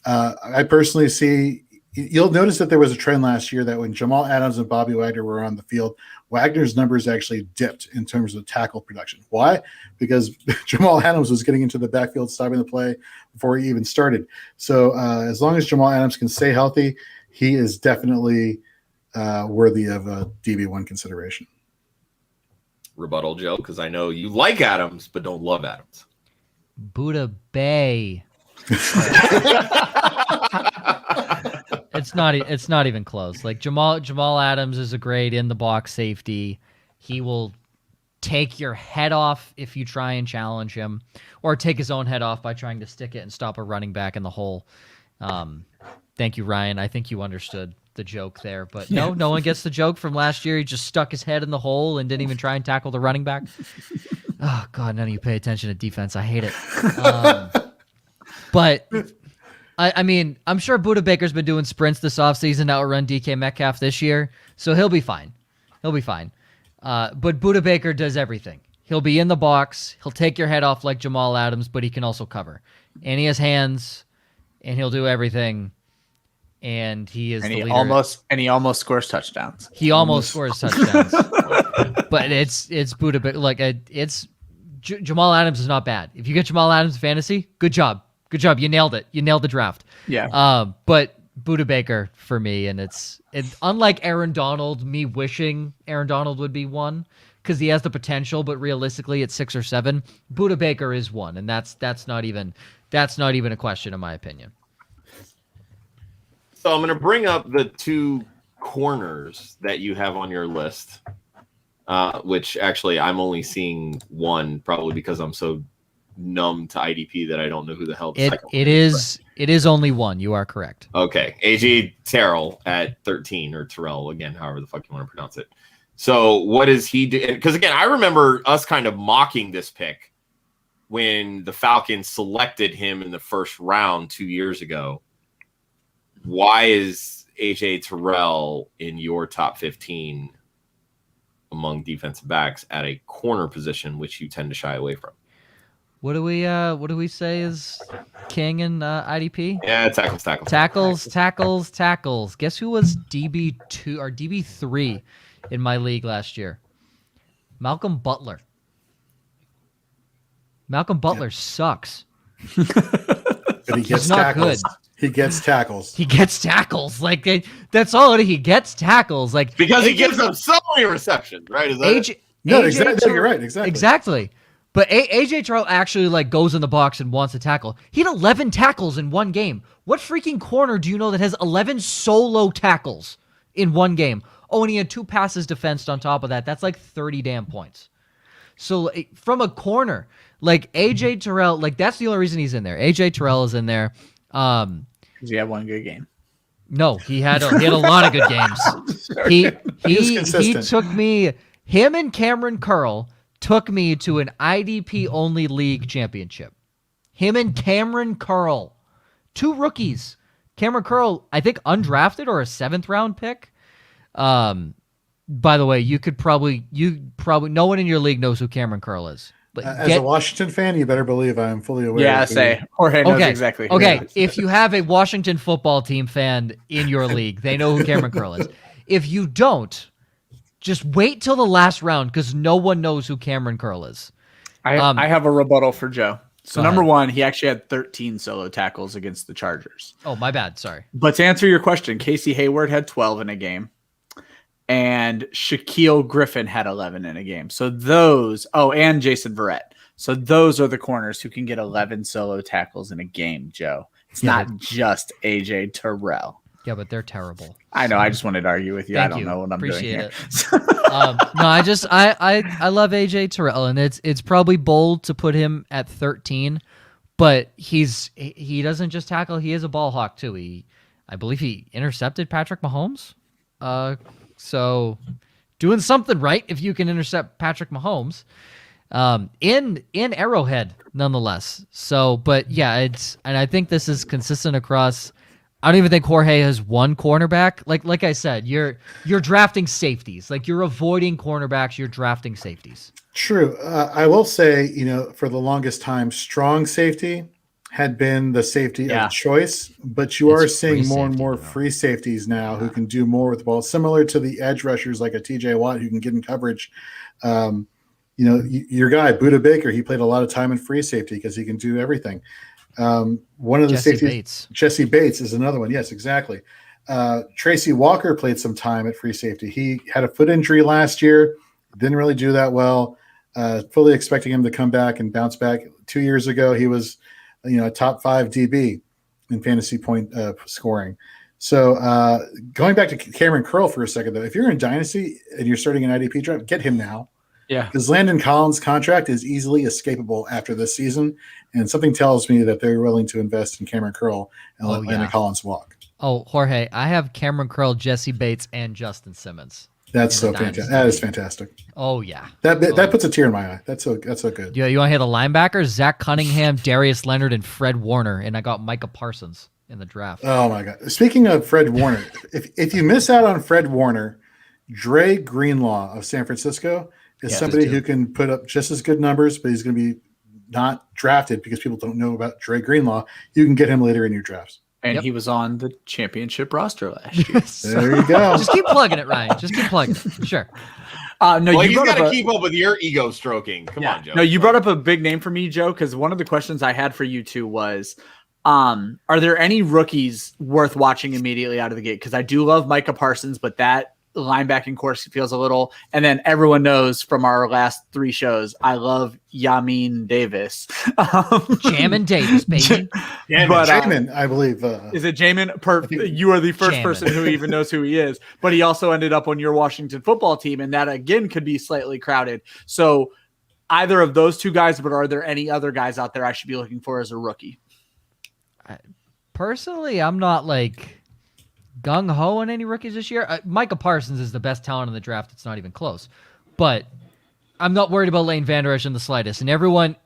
I personally see you'll notice that there was a trend last year that when Jamal Adams and Bobby Wagner were on the field, Wagner's numbers actually dipped in terms of tackle production. Why? Because Jamal Adams was getting into the backfield, stopping the play before he even started. So as long as Jamal Adams can stay healthy, he is definitely worthy of a DB1 consideration. Rebuttal, Joe, because I know you like Adams but don't love Adams. Budda Bay. It's not even close. Like Jamal Adams is a great in the box safety. He will take your head off if you try and challenge him, or take his own head off by trying to stick it and stop a running back in the hole. Thank you, Ryan. I think you understood the joke there, but no one gets the joke from last year. He just stuck his head in the hole and didn't even try and tackle the running back. Oh God, none of you pay attention to defense. I hate it. But I mean, I'm sure Budda Baker's been doing sprints this offseason to outrun DK Metcalf this year, so he'll be fine. But Budda Baker does everything. He'll be in the box. He'll take your head off like Jamal Adams, but he can also cover. And he has hands, and he'll do everything. And he is he almost scores touchdowns. He almost scores touchdowns. But it's Budda Baker. Like Jamal Adams is not bad. If you get Jamal Adams fantasy, good job. Good job. You nailed it. You nailed the draft. Yeah. But Budda Baker for me, and it's unlike Aaron Donald, me wishing Aaron Donald would be 1 because he has the potential, but realistically it's 6 or 7. Budda Baker is 1, and that's not even a question in my opinion. So I'm going to bring up the 2 corners that you have on your list, which actually I'm only seeing 1 probably because I'm so numb to IDP that I don't know who the hell the second one is. It is only 1. You are correct. Okay. AJ Terrell at 13, or Terrell, again, however the fuck you want to pronounce it. So what does he do? Because again, I remember us kind of mocking this pick when the Falcons selected him in the first round 2 years ago. Why is AJ Terrell in your top 15 among defensive backs at a corner position, which you tend to shy away from? What do we say is king in IDP? Yeah, tackles. Guess who was DB2 or DB3 in my league last year? Malcolm Butler. Malcolm Butler sucks. But he gets tackles. He gets tackles. He gets tackles. Like that's all. He gets tackles. Like because he gives them so many receptions, right? Is that no, exactly. You're right. Exactly. But AJ Terrell actually like goes in the box and wants to tackle. He had 11 tackles in one game. What freaking corner do you know that has 11 solo tackles in one game? Oh, and he had 2 passes defensed on top of that. That's like 30 damn points. So from a corner, like AJ Terrell, like that's the only reason he's in there. AJ Terrell is in there. He had one good game. No, he had a lot of good games. He took me. Him and Cameron Curl took me to an IDP only league championship. Him and Cameron Curl, 2 rookies. Cameron Curl, I think undrafted or a 7th round pick. By the way, you probably no one in your league knows who Cameron Curl is. But as a Washington fan, you better believe I am fully aware. Yeah, say Jorge knows exactly. Okay, if you have a Washington football team fan in your league, they know who Cameron Curl is. If you don't, just wait till the last round because no one knows who Cameron Curl is. I have a rebuttal for Joe. So number one, he actually had 13 solo tackles against the Chargers. Oh, my bad. Sorry. But to answer your question, Casey Hayward had 12 in a game. And Shaquille Griffin had 11 in a game. So those, and Jason Verrett. So those are the corners who can get 11 solo tackles in a game, Joe. It's not just AJ Terrell. Yeah, but they're terrible. I know. I just wanted to argue with you. I don't know what I'm doing here. No, I love AJ Terrell, and it's probably bold to put him at 13, but he doesn't just tackle. He is a ball hawk too. I believe he intercepted Patrick Mahomes. So doing something right if you can intercept Patrick Mahomes in Arrowhead nonetheless. So, but yeah, and I think this is consistent across. I don't even think Jorge has one cornerback. Like I said, you're drafting safeties. Like you're avoiding cornerbacks, you're drafting safeties. True. I will say, for the longest time, strong safety had been the safety of choice, but you are seeing more and more free safeties now who can do more with the ball, similar to the edge rushers like a TJ Watt who can get in coverage. Your guy, Buda Baker, he played a lot of time in free safety because he can do everything. One of the safeties, Jesse Bates is another one. Yes, exactly. Tracy Walker played some time at free safety. He had a foot injury last year, didn't really do that well. Fully expecting him to come back and bounce back. 2 years ago, he was a top 5 DB in fantasy point scoring. So going back to Cameron Curl for a second, though, if you're in Dynasty and you're starting an IDP draft, get him now. Yeah. Because Landon Collins' contract is easily escapable after this season, and something tells me that they're willing to invest in Cameron Curl and let Landon Collins walk. Oh, Jorge, I have Cameron Curl, Jesse Bates, and Justin Simmons. That's so fantastic. That is fantastic. Oh, yeah. That puts a tear in my eye. That's so good. You want to hear the linebackers? Zach Cunningham, Darius Leonard, and Fred Warner. And I got Micah Parsons in the draft. Oh, my God. Speaking of Fred Warner, if you miss out on Fred Warner, Dre Greenlaw of San Francisco is somebody who can put up just as good numbers, but he's going to be not drafted because people don't know about Dre Greenlaw. You can get him later in your drafts. And he was on the championship roster last year. There you go. Just keep plugging it, Ryan. Just keep plugging it. Sure. No, you got to keep up with your ego stroking. Come on, Joe. No, you brought up a big name for me, Joe, because one of the questions I had for you two was, are there any rookies worth watching immediately out of the gate? Because I do love Micah Parsons, but that linebacking course feels a little, and then everyone knows from our last 3 shows, I love Yamin Davis. Jamin Davis, baby. Jamin, I believe. Is it Jamin? You are the first person who even knows who he is, but he also ended up on your Washington football team, and that again could be slightly crowded. So either of those 2 guys, but are there any other guys out there I should be looking for as a rookie? Personally, I'm not gung-ho on any rookies this year. Micah Parsons is the best talent in the draft. It's not even close. But I'm not worried about Leighton Vander Esch in the slightest. And everyone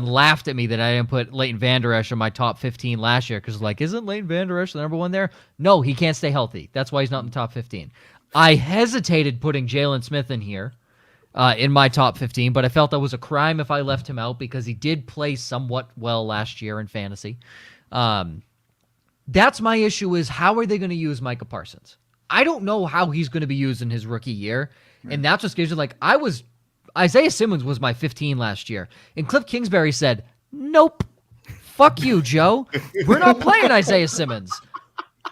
laughed at me that I didn't put Leighton Vander Esch in my top 15 last year because, isn't Leighton Vander Esch the number 1 there? No, he can't stay healthy. That's why he's not in the top 15. I hesitated putting Jalen Smith in here in my top 15, but I felt that was a crime if I left him out because he did play somewhat well last year in fantasy. That's my issue is how are they going to use Micah Parsons? I don't know how he's going to be used in his rookie year. Right. And that's what gives you Isaiah Simmons was my 15 last year. And Cliff Kingsbury said, nope. Fuck you, Joe. We're not playing Isaiah Simmons.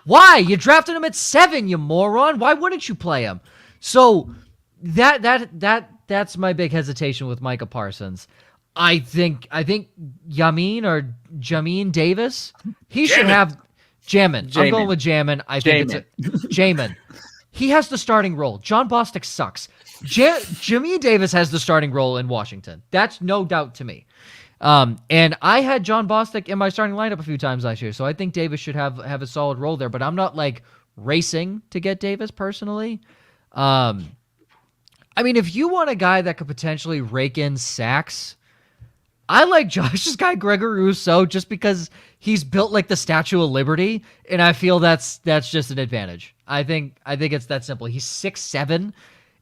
Why? You drafted him at 7, you moron. Why wouldn't you play him? So that's my big hesitation with Micah Parsons. I think Jamin Davis, he should have Jamin. I'm going with Jamin. I think it's Jamin. He has the starting role. John Bostic sucks. Jamin Davis has the starting role in Washington. That's no doubt to me. And I had John Bostic in my starting lineup a few times last year, so I think Davis should have a solid role there, but I'm not like racing to get Davis personally. I mean, if you want a guy that could potentially rake in sacks, I like Josh's guy Gregory Rousseau just because he's built like the Statue of Liberty, and I feel that's just an advantage. I think it's that simple. He's 6'7",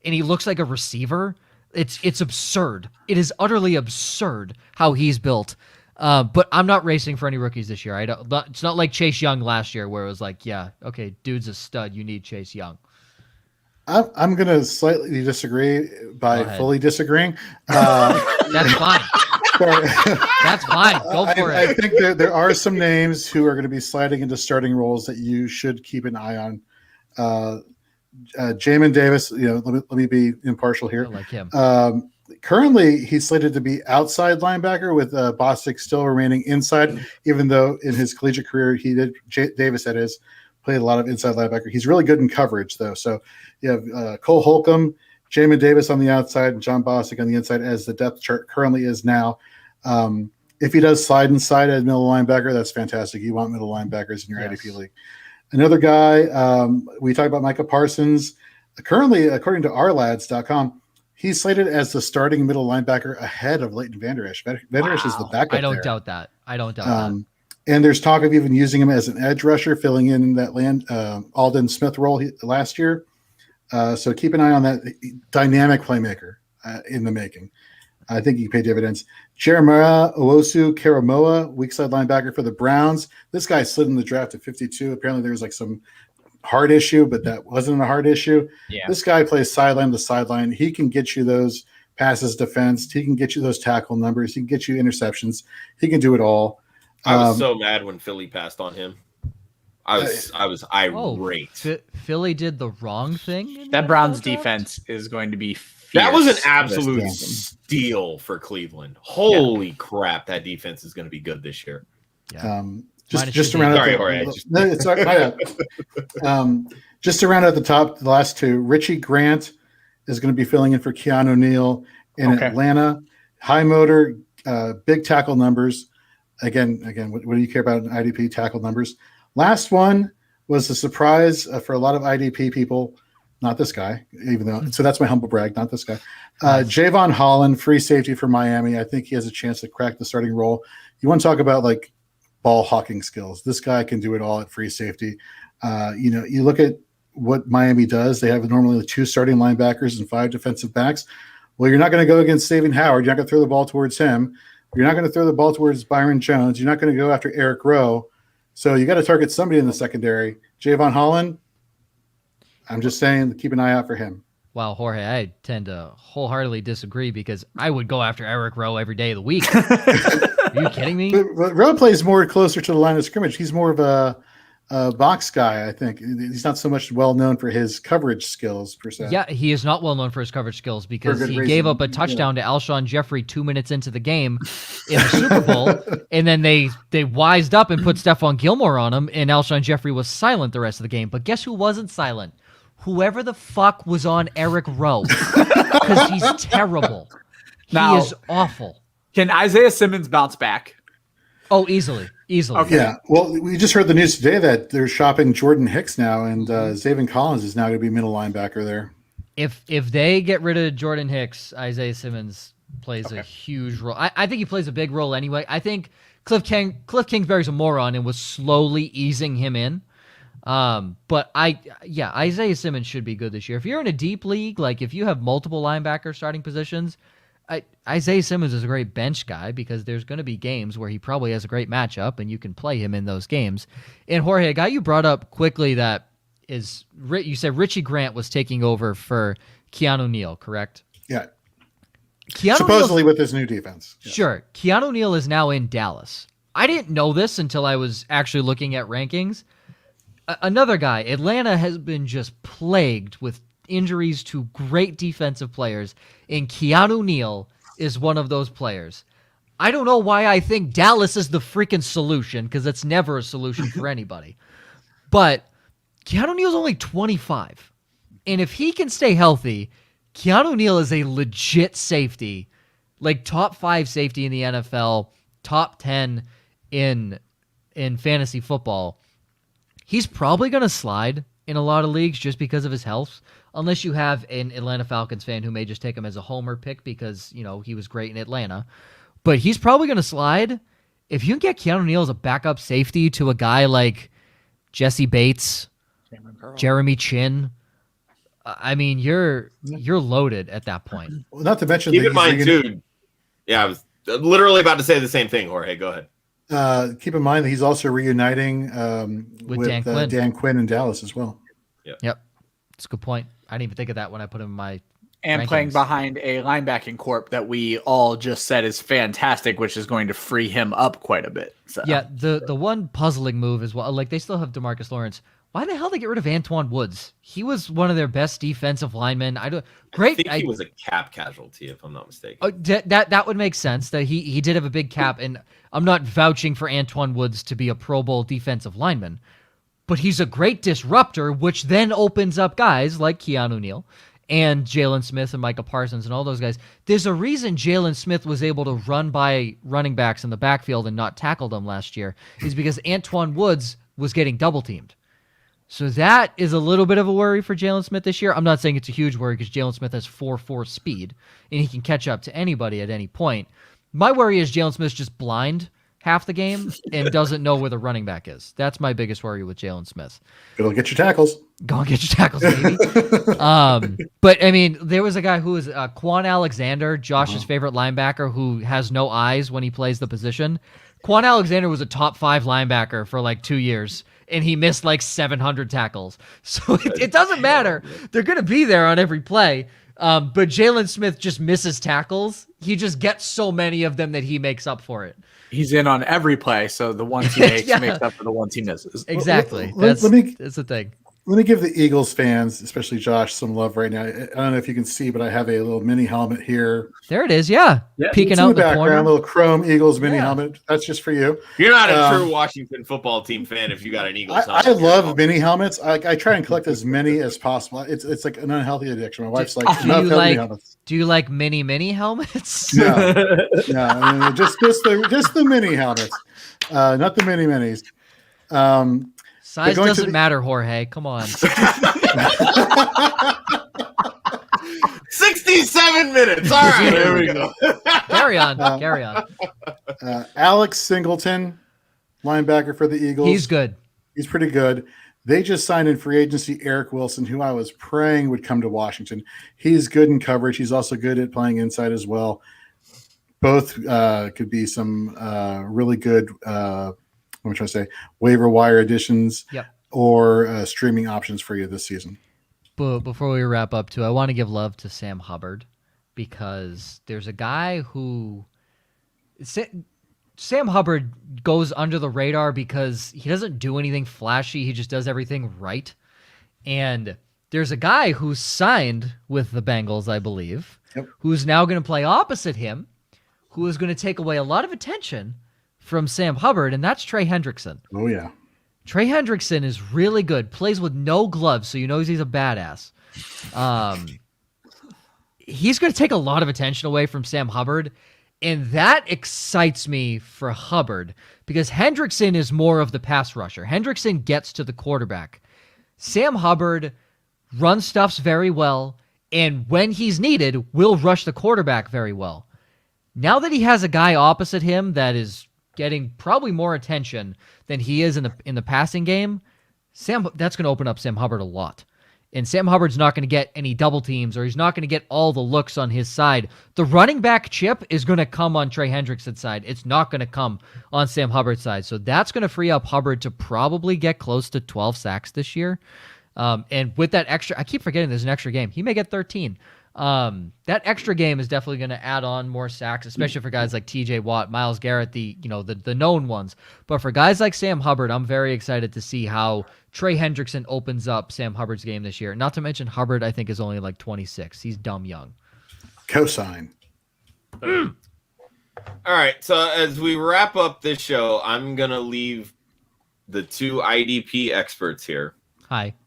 and he looks like a receiver. It's absurd. It is utterly absurd how he's built. But I'm not racing for any rookies this year. It's not like Chase Young last year where it was like, yeah, okay, dude's a stud. You need Chase Young. I'm going to slightly disagree by fully disagreeing. That's fine. That's fine. Go for it. I think there are some names who are going to be sliding into starting roles that you should keep an eye on. Jamin Davis, let me be impartial here. I like him. Currently, he's slated to be outside linebacker with Bostic still remaining inside, even though in his collegiate career Davis played a lot of inside linebacker. He's really good in coverage, though. So you have Cole Holcomb, Jamin Davis on the outside, and John Bostic on the inside as the depth chart currently is now. If he does slide inside as middle linebacker, that's fantastic. You want middle linebackers in your IDP league. Another guy, we talked about Micah Parsons. Currently, according to ourlads.com, he's slated as the starting middle linebacker ahead of Leighton Vander Esch. Vander Esch is the backup. I don't doubt that. That. And there's talk of even using him as an edge rusher, filling in that Alden Smith role last year. So keep an eye on that dynamic playmaker in the making. I think he can pay dividends. Jeremiah Owusu-Karamoah, weak side linebacker for the Browns. This guy slid in the draft at 52. Apparently there was like some heart issue, but that wasn't a heart issue. Yeah. This guy plays sideline to sideline. He can get you those passes defensed. He can get you those tackle numbers. He can get you interceptions. He can do it all. I was so mad when Philly passed on him. I was irate. Philly did the wrong thing. That Browns defense is going to be fierce. That was an absolute steal for Cleveland. Holy crap, that defense is going to be good this year. Yeah. Just to round out the top, the last two, Richie Grant is going to be filling in for Keanu Neil in Atlanta. High motor, big tackle numbers. Again, what do you care about in IDP tackle numbers? Last one was a surprise for a lot of IDP people. Not this guy, so that's my humble brag, not this guy. Javon Holland, free safety for Miami. I think he has a chance to crack the starting role. You want to talk about like ball hawking skills. This guy can do it all at free safety. You look at what Miami does. They have normally 2 starting linebackers and 5 defensive backs. Well, you're not going to go against Xavier Howard. You're not going to throw the ball towards him. You're not going to throw the ball towards Byron Jones. You're not going to go after Eric Rowe. So you got to target somebody in the secondary. Javon Holland, I'm just saying, keep an eye out for him. Wow, Jorge, I tend to wholeheartedly disagree because I would go after Eric Rowe every day of the week. Are you kidding me? But Rowe plays more closer to the line of scrimmage. He's more of a box guy, I think. He's not so much well known for his coverage skills, per se. Yeah, he is not well known for his coverage skills because he gave up a touchdown to Alshon Jeffrey 2 minutes into the game in the Super Bowl, and then they wised up and put Stephon Gilmore on him, and Alshon Jeffrey was silent the rest of the game. But guess who wasn't silent? Whoever the fuck was on Eric Rowe, because he's terrible. He is awful. Can Isaiah Simmons bounce back? Oh, easily. Okay. Yeah. Well, we just heard the news today that they're shopping Jordan Hicks now, and Zaven Collins is now going to be middle linebacker there. If they get rid of Jordan Hicks, Isaiah Simmons plays a huge role. I think he plays a big role anyway. I think Cliff Kingsbury's a moron and was slowly easing him in. But Isaiah Simmons should be good this year. If you're in a deep league, like if you have multiple linebacker starting positions, Isaiah Simmons is a great bench guy because there's going to be games where he probably has a great matchup and you can play him in those games. And Jorge, a guy you brought up quickly that is, you said Richie Grant was taking over for Keanu Neil, correct? Yeah. supposedly with his new defense. Yes. Sure. Keanu Neil is now in Dallas. I didn't know this until I was actually looking at rankings. Another guy, Atlanta has been just plagued with injuries to great defensive players, and Keanu Neil is one of those players. I don't know why I think Dallas is the freaking solution, because it's never a solution for anybody. But Keanu Neal's only 25. And if he can stay healthy, Keanu Neil is a legit safety, like top 5 safety in the NFL, top 10 in fantasy football. He's probably going to slide in a lot of leagues just because of his health, unless you have an Atlanta Falcons fan who may just take him as a homer pick because, he was great in Atlanta. But he's probably going to slide. If you can get Keanu Neal as a backup safety to a guy like Jesse Bates, Jeremy Chin, I mean, you're loaded at that point. Well, not to mention, keep in mind too. Yeah, I was literally about to say the same thing, Jorge. Go ahead. Keep in mind that he's also reuniting with Dan Quinn in Dallas as well. Yep. That's a good point. I didn't even think of that when I put him in my and rankings. Playing behind a linebacking corp that we all just said is fantastic, which is going to free him up quite a bit. So. Yeah, the one puzzling move as well, like they still have DeMarcus Lawrence. Why the hell did they get rid of Antoine Woods? He was one of their best defensive linemen. I think he was a cap casualty, if I'm not mistaken. That would make sense. That he did have a big cap, and I'm not vouching for Antoine Woods to be a Pro Bowl defensive lineman, but he's a great disruptor, which then opens up guys like Keanu Neal and Jalen Smith and Micah Parsons and all those guys. There's a reason Jalen Smith was able to run by running backs in the backfield and not tackle them last year, is because Antoine Woods was getting double teamed. So that is a little bit of a worry for Jalen Smith this year. I'm not saying it's a huge worry because Jalen Smith has 4.4 speed, and he can catch up to anybody at any point. My worry is Jalen Smith's just blind half the game and doesn't know where the running back is. That's my biggest worry with Jalen Smith. It'll get your tackles. Go and get your tackles, baby. But, I mean, there was a guy who was Quan Alexander, Josh's favorite linebacker, who has no eyes when he plays the position. Quan Alexander was a top 5 linebacker for like 2 years, and he missed like 700 tackles. So it doesn't matter. They're going to be there on every play. But Jalen Smith just misses tackles. He just gets so many of them that he makes up for it. He's in on every play, so the ones he makes makes up for the ones he misses. Exactly. That's the thing. Let me give the Eagles fans, especially Josh, some love right now. I don't know if you can see, but I have a little mini helmet here. There it is, yeah. Peeking out in the background, corner. a little chrome Eagles mini helmet. That's just for you. You're not a true Washington football team fan if you got an Eagles helmet. I love mini helmets. I try and collect as many as possible. It's like an unhealthy addiction. My wife's like, do you like mini helmets? No, I mean, just the mini helmets, not the mini minis. Size doesn't matter, Jorge. Come on. 67 minutes. All right, there we go. Carry on. Alex Singleton, linebacker for the Eagles. He's good. He's pretty good. They just signed in free agency Eric Wilson, who I was praying would come to Washington. He's good in coverage. He's also good at playing inside as well. Both could be some really good I'm trying to say waiver wire additions or streaming options for you this season. But before we wrap up, too, I want to give love to Sam Hubbard because there's a guy who Sam Hubbard goes under the radar because he doesn't do anything flashy. He just does everything right. And there's a guy who's signed with the Bengals, I believe, who's now going to play opposite him, who is going to take away a lot of attention from Sam Hubbard, and that's Trey Hendrickson. Oh, yeah. Trey Hendrickson is really good, plays with no gloves, so you know he's a badass. He's going to take a lot of attention away from Sam Hubbard, and that excites me for Hubbard because Hendrickson is more of the pass rusher. Hendrickson gets to the quarterback. Sam Hubbard runs stuffs very well, and when he's needed, will rush the quarterback very well. Now that he has a guy opposite him that is getting probably more attention than he is in the passing game, that's going to open up Sam Hubbard a lot. And Sam Hubbard's not going to get any double teams, or he's not going to get all the looks on his side. The running back chip is going to come on Trey Hendrickson's side. It's not going to come on Sam Hubbard's side. So that's going to free up Hubbard to probably get close to 12 sacks this year. And with that extra, I keep forgetting there's an extra game. He may get 13. That extra game is definitely going to add on more sacks, especially for guys like TJ Watt, Myles Garrett, the known ones. But for guys like Sam Hubbard, I'm very excited to see how Trey Hendrickson opens up Sam Hubbard's game this year. Not to mention Hubbard, I think, is only like 26. He's dumb young. Cosign. All right, so as we wrap up this show, I'm going to leave the two IDP experts here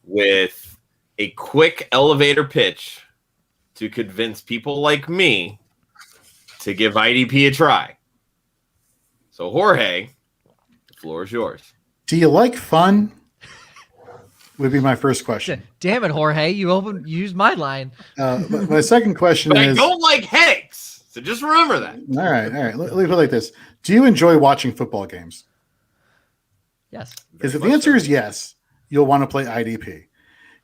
with a quick elevator pitch to convince people like me to give IDP a try. So, Jorge, the floor is yours. Do you like fun? Would be my first question. Damn it, Jorge! You used my line. My second question is: I don't like headaches, so just remember that. All right. Leave it like this. Do you enjoy watching football games? Yes. Because if the answer is yes, you'll want to play IDP.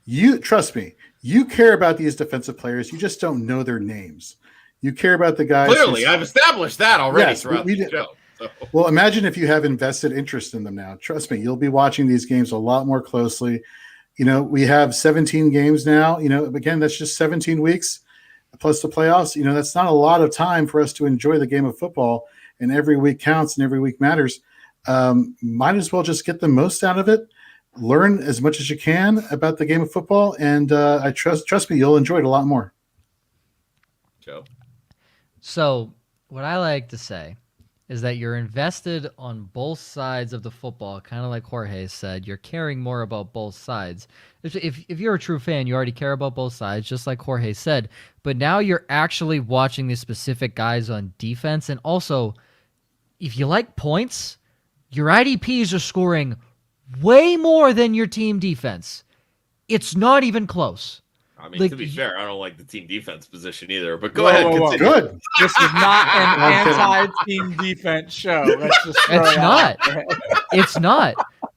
You trust me. You care about these defensive players. You just don't know their names. You care about the guys. Clearly, I've established that already throughout the show. So. Well, imagine if you have invested interest in them now. Trust me, you'll be watching these games a lot more closely. We have 17 games now. Again, that's just 17 weeks plus the playoffs. That's not a lot of time for us to enjoy the game of football, and every week counts and every week matters. Might as well just get the most out of it. Learn as much as you can about the game of football, and I trust me, you'll enjoy it a lot more. Joe? So what I like to say is that you're invested on both sides of the football, kind of like Jorge said. You're caring more about both sides. If you're a true fan, you already care about both sides, just like Jorge said. But now you're actually watching the specific guys on defense. And also, if you like points, your IDPs are scoring way more than your team defense. It's not even close. I mean, to be fair, I don't like the team defense position either, but go ahead. Continue. Good. This is not an anti-team defense show. Let's just it's not. It's not.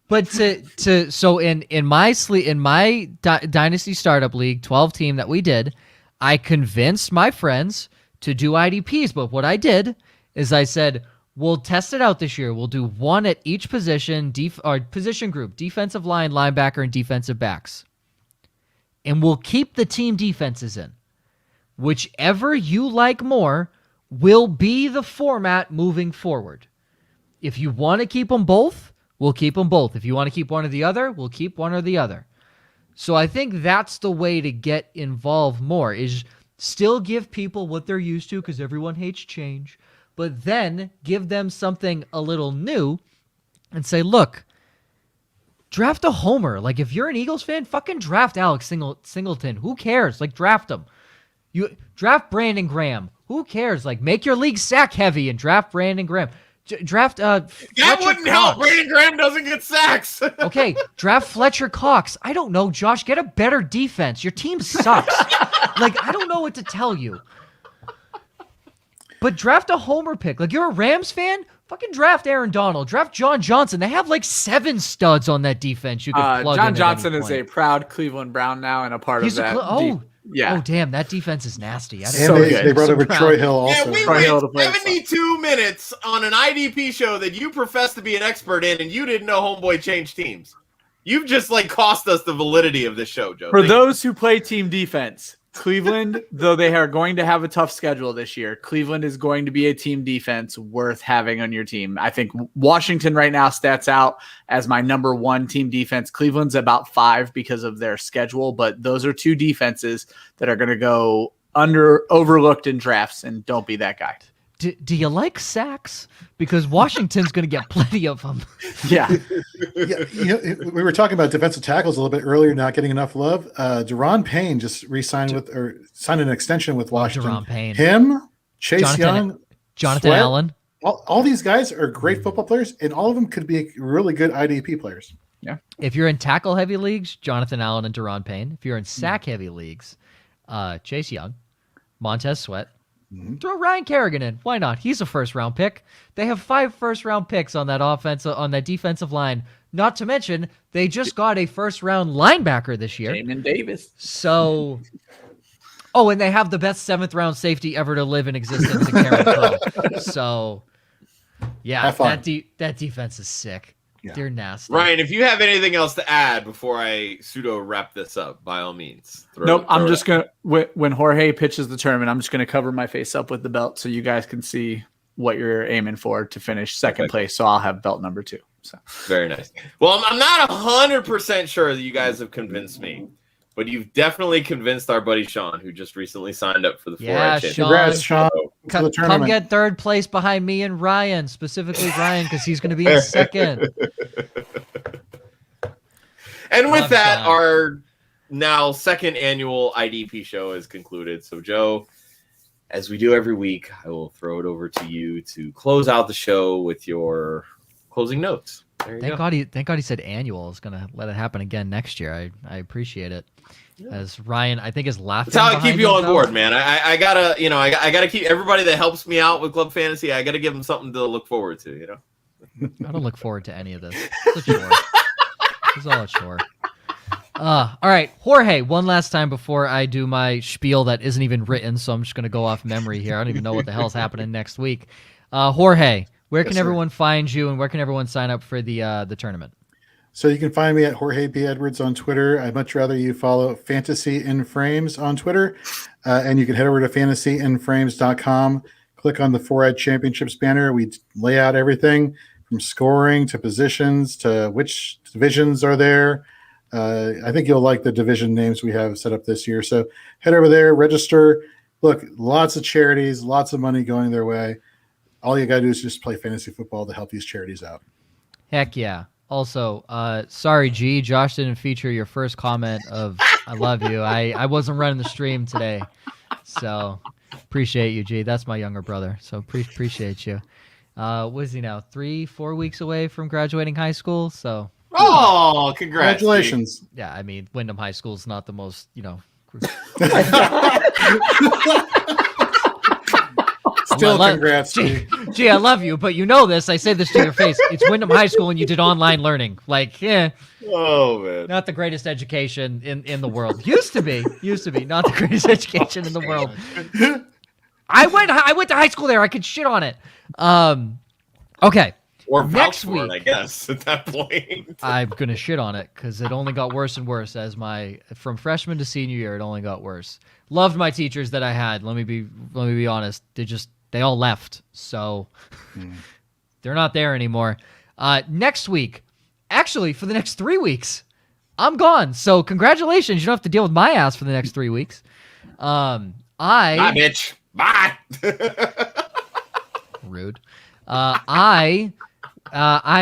But so in my Dynasty Startup League 12 team that we did, I convinced my friends to do IDPs. But what I did is I said, we'll test it out this year. We'll do one at each position, position group, defensive line, linebacker, and defensive backs. And we'll keep the team defenses in. Whichever you like more will be the format moving forward. If you want to keep them both, we'll keep them both. If you want to keep one or the other, we'll keep one or the other. So I think that's the way to get involved more, is still give people what they're used to, because everyone hates change, but then give them something a little new and say, look, draft a homer. Like, if you're an Eagles fan, fucking draft Alex Singleton. Who cares? Like, draft him. You draft Brandon Graham. Who cares? Like, make your league sack heavy and draft Brandon Graham. Draft that wouldn't help. Brandon Graham doesn't get sacks. Okay, draft Fletcher Cox. I don't know, Josh. Get a better defense. Your team sucks. Like, I don't know what to tell you. But draft a homer pick. Like, you're a Rams fan? Fucking draft Aaron Donald. Draft John Johnson. They have like 7 studs on that defense you can plug in. John Johnson is a proud Cleveland Brown now and a part of that. Yeah. Oh, damn. That defense is nasty. They brought over Troy Hill also. Yeah, we went 72 minutes on an IDP show that you profess to be an expert in, and you didn't know Homeboy changed teams. You've just cost us the validity of this show, Joe. For those who play team defense, Cleveland, though they are going to have a tough schedule this year, Cleveland is going to be a team defense worth having on your team. I think Washington right now stats out as my number 1 team defense. Cleveland's about 5 because of their schedule, but those are 2 defenses that are going to go overlooked in drafts, and don't be that guy. Do you like sacks? Because Washington's going to get plenty of them. Yeah. We were talking about defensive tackles a little bit earlier, not getting enough love. Daron Payne just signed an extension with Washington. Daron Payne. Him, Chase Young, Jonathan Sweat, Allen. All these guys are great football players, and all of them could be really good IDP players. Yeah. If you're in tackle-heavy leagues, Jonathan Allen and Daron Payne. If you're in sack-heavy leagues, Chase Young, Montez Sweat. Mm-hmm. Throw Ryan Kerrigan in. Why not? He's a first-round pick. They have 5 first-round picks on that defensive line. Not to mention, they just got a first-round linebacker this year. Jamin Davis. So, and they have the best 7th-round safety ever to live in existence in Karen Crow. So, yeah, that defense is sick. Yeah. They're nasty. Ryan, if you have anything else to add before I pseudo wrap this up, by all means. Nope. I'm just going to, when Jorge pitches the tournament, I'm just going to cover my face up with the belt so you guys can see what you're aiming for to finish second place. So I'll have belt number 2. So very nice. Well, I'm not 100% sure that you guys have convinced me, but you've definitely convinced our buddy Sean, who just recently signed up for the 4-Ed Championship. Congrats, Sean. Come get third place behind me and Ryan, specifically Ryan, because he's going to be in second. And with that, our now second annual IDP show is concluded. So, Joe, as we do every week, I will throw it over to you to close out the show with your closing notes. Thank God he said annual. I was going to let it happen again next year. I appreciate it. Yeah. As Ryan, I think, is laughing. That's how I keep you on board, man. I gotta, I gotta keep everybody that helps me out with Club Fantasy. I gotta give them something to look forward to. I don't look forward to any of this. It's a chore. It's all a chore. All right, Jorge, one last time before I do my spiel that isn't even written, so I'm just going to go off memory here. I don't even know what the hell's happening next week. Jorge, where can everyone find you, and where can everyone sign up for the tournament? So you can find me at Jorge B. Edwards on Twitter. I'd much rather you follow Fantasy in Frames on Twitter, and you can head over to fantasyinframes.com. Click on the 4-Ed Championships banner. We lay out everything from scoring to positions to which divisions are there. I think you'll like the division names we have set up this year. So head over there, register. Look, lots of charities, lots of money going their way. All you got to do is just play fantasy football to help these charities out. Heck yeah. Also, sorry, G, Josh didn't feature your first comment of I love you. I wasn't running the stream today. So appreciate you, G. That's my younger brother. So appreciate you. What is he now? 3-4 weeks away from graduating high school. So congratulations. Yeah, I mean, Wyndham High School is not the most, Still congrats. Gee, I love you, but you know this. I say this to your face. It's Wyndham High School and you did online learning. Like, yeah. Oh, man. Not the greatest education in the world. Used to be. Not the greatest education in the world. I went to high school there. I could shit on it. Okay. Or next week, week, I guess, at that point. I'm going to shit on it because it only got worse and worse from freshman to senior year. It only got worse. Loved my teachers that I had. Let me be honest. They all left. So they're not there anymore. Next week, actually for the next 3 weeks, I'm gone. So congratulations. You don't have to deal with my ass for the next 3 weeks. Bye, bitch. Bye. Rude. I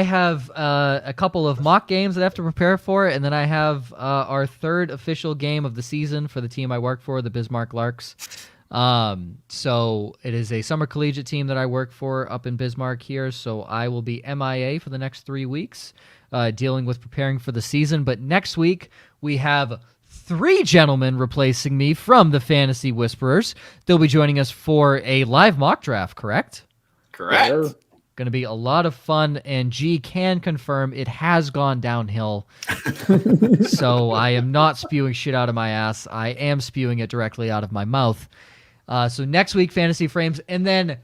have a couple of mock games that I have to prepare for, and then I have our third official game of the season for the team I work for, the Bismarck Larks. So it is a summer collegiate team that I work for up in Bismarck here, so I will be MIA for the next 3 weeks, dealing with preparing for the season. But next week, we have 3 gentlemen replacing me from the Fantasy Whisperers. They'll be joining us for a live mock draft, correct? Correct. Going to be a lot of fun, and G can confirm it has gone downhill. So I am not spewing shit out of my ass. I am spewing it directly out of my mouth. So next week, Fantasy Frames, and then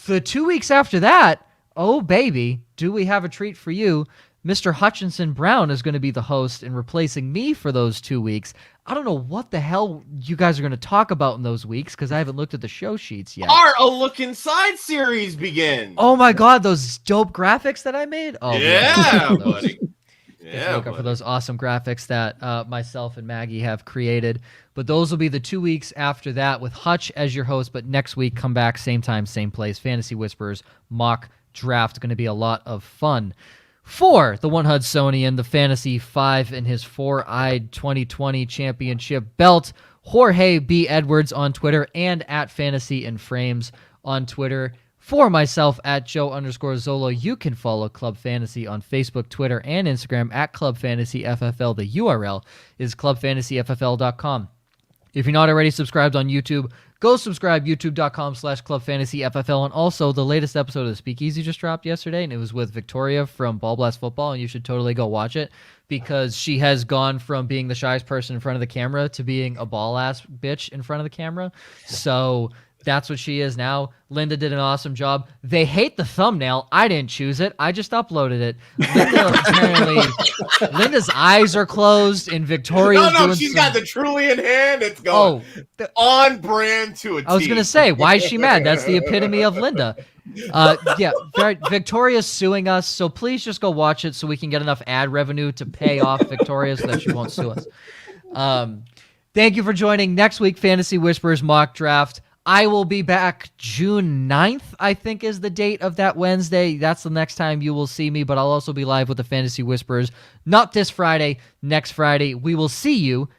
the 2 weeks after that, oh baby, do we have a treat for you. Mr. Hutchinson Brown is going to be the host and replacing me for those 2 weeks. I don't know what the hell you guys are going to talk about in those weeks because I haven't looked at the show sheets yet. A Look Inside series begins. Oh my God, those dope graphics that I made? Oh yeah, buddy. Yeah, for those awesome graphics that myself and Maggie have created. But those will be the 2 weeks after that with Hutch as your host. But next week, come back, same time, same place. Fantasy Whispers mock draft. Going to be a lot of fun. For the One Hudsonian, the Fantasy 5 and his 4-eyed 2020 championship belt, Jorge B. Edwards on Twitter and at Fantasy in Frames on Twitter. For myself at Joe_Zolo, you can follow Club Fantasy on Facebook, Twitter, and Instagram at Club Fantasy FFL. The URL is clubfantasyffl.com. If you're not already subscribed on YouTube, go subscribe, youtube.com/clubfantasyffl. And also, the latest episode of the Speakeasy just dropped yesterday, and it was with Victoria from Ball Blast Football, and you should totally go watch it because she has gone from being the shyest person in front of the camera to being a ball-ass bitch in front of the camera. So That's what she is now. Linda did an awesome job. They hate the thumbnail. I didn't choose it. I just uploaded it. Linda's eyes are closed, and Victoria's doing she's got the Truly in hand. It's going on brand to a T. I was going to say, why is she mad? That's the epitome of Linda. Victoria's suing us, so please just go watch it so we can get enough ad revenue to pay off Victoria so that she won't sue us. Thank you for joining. Next week, Fantasy Whispers mock draft. I will be back June 9th, I think is the date of that Wednesday. That's the next time you will see me, but I'll also be live with the Fantasy Whispers. Not this Friday, next Friday. We will see you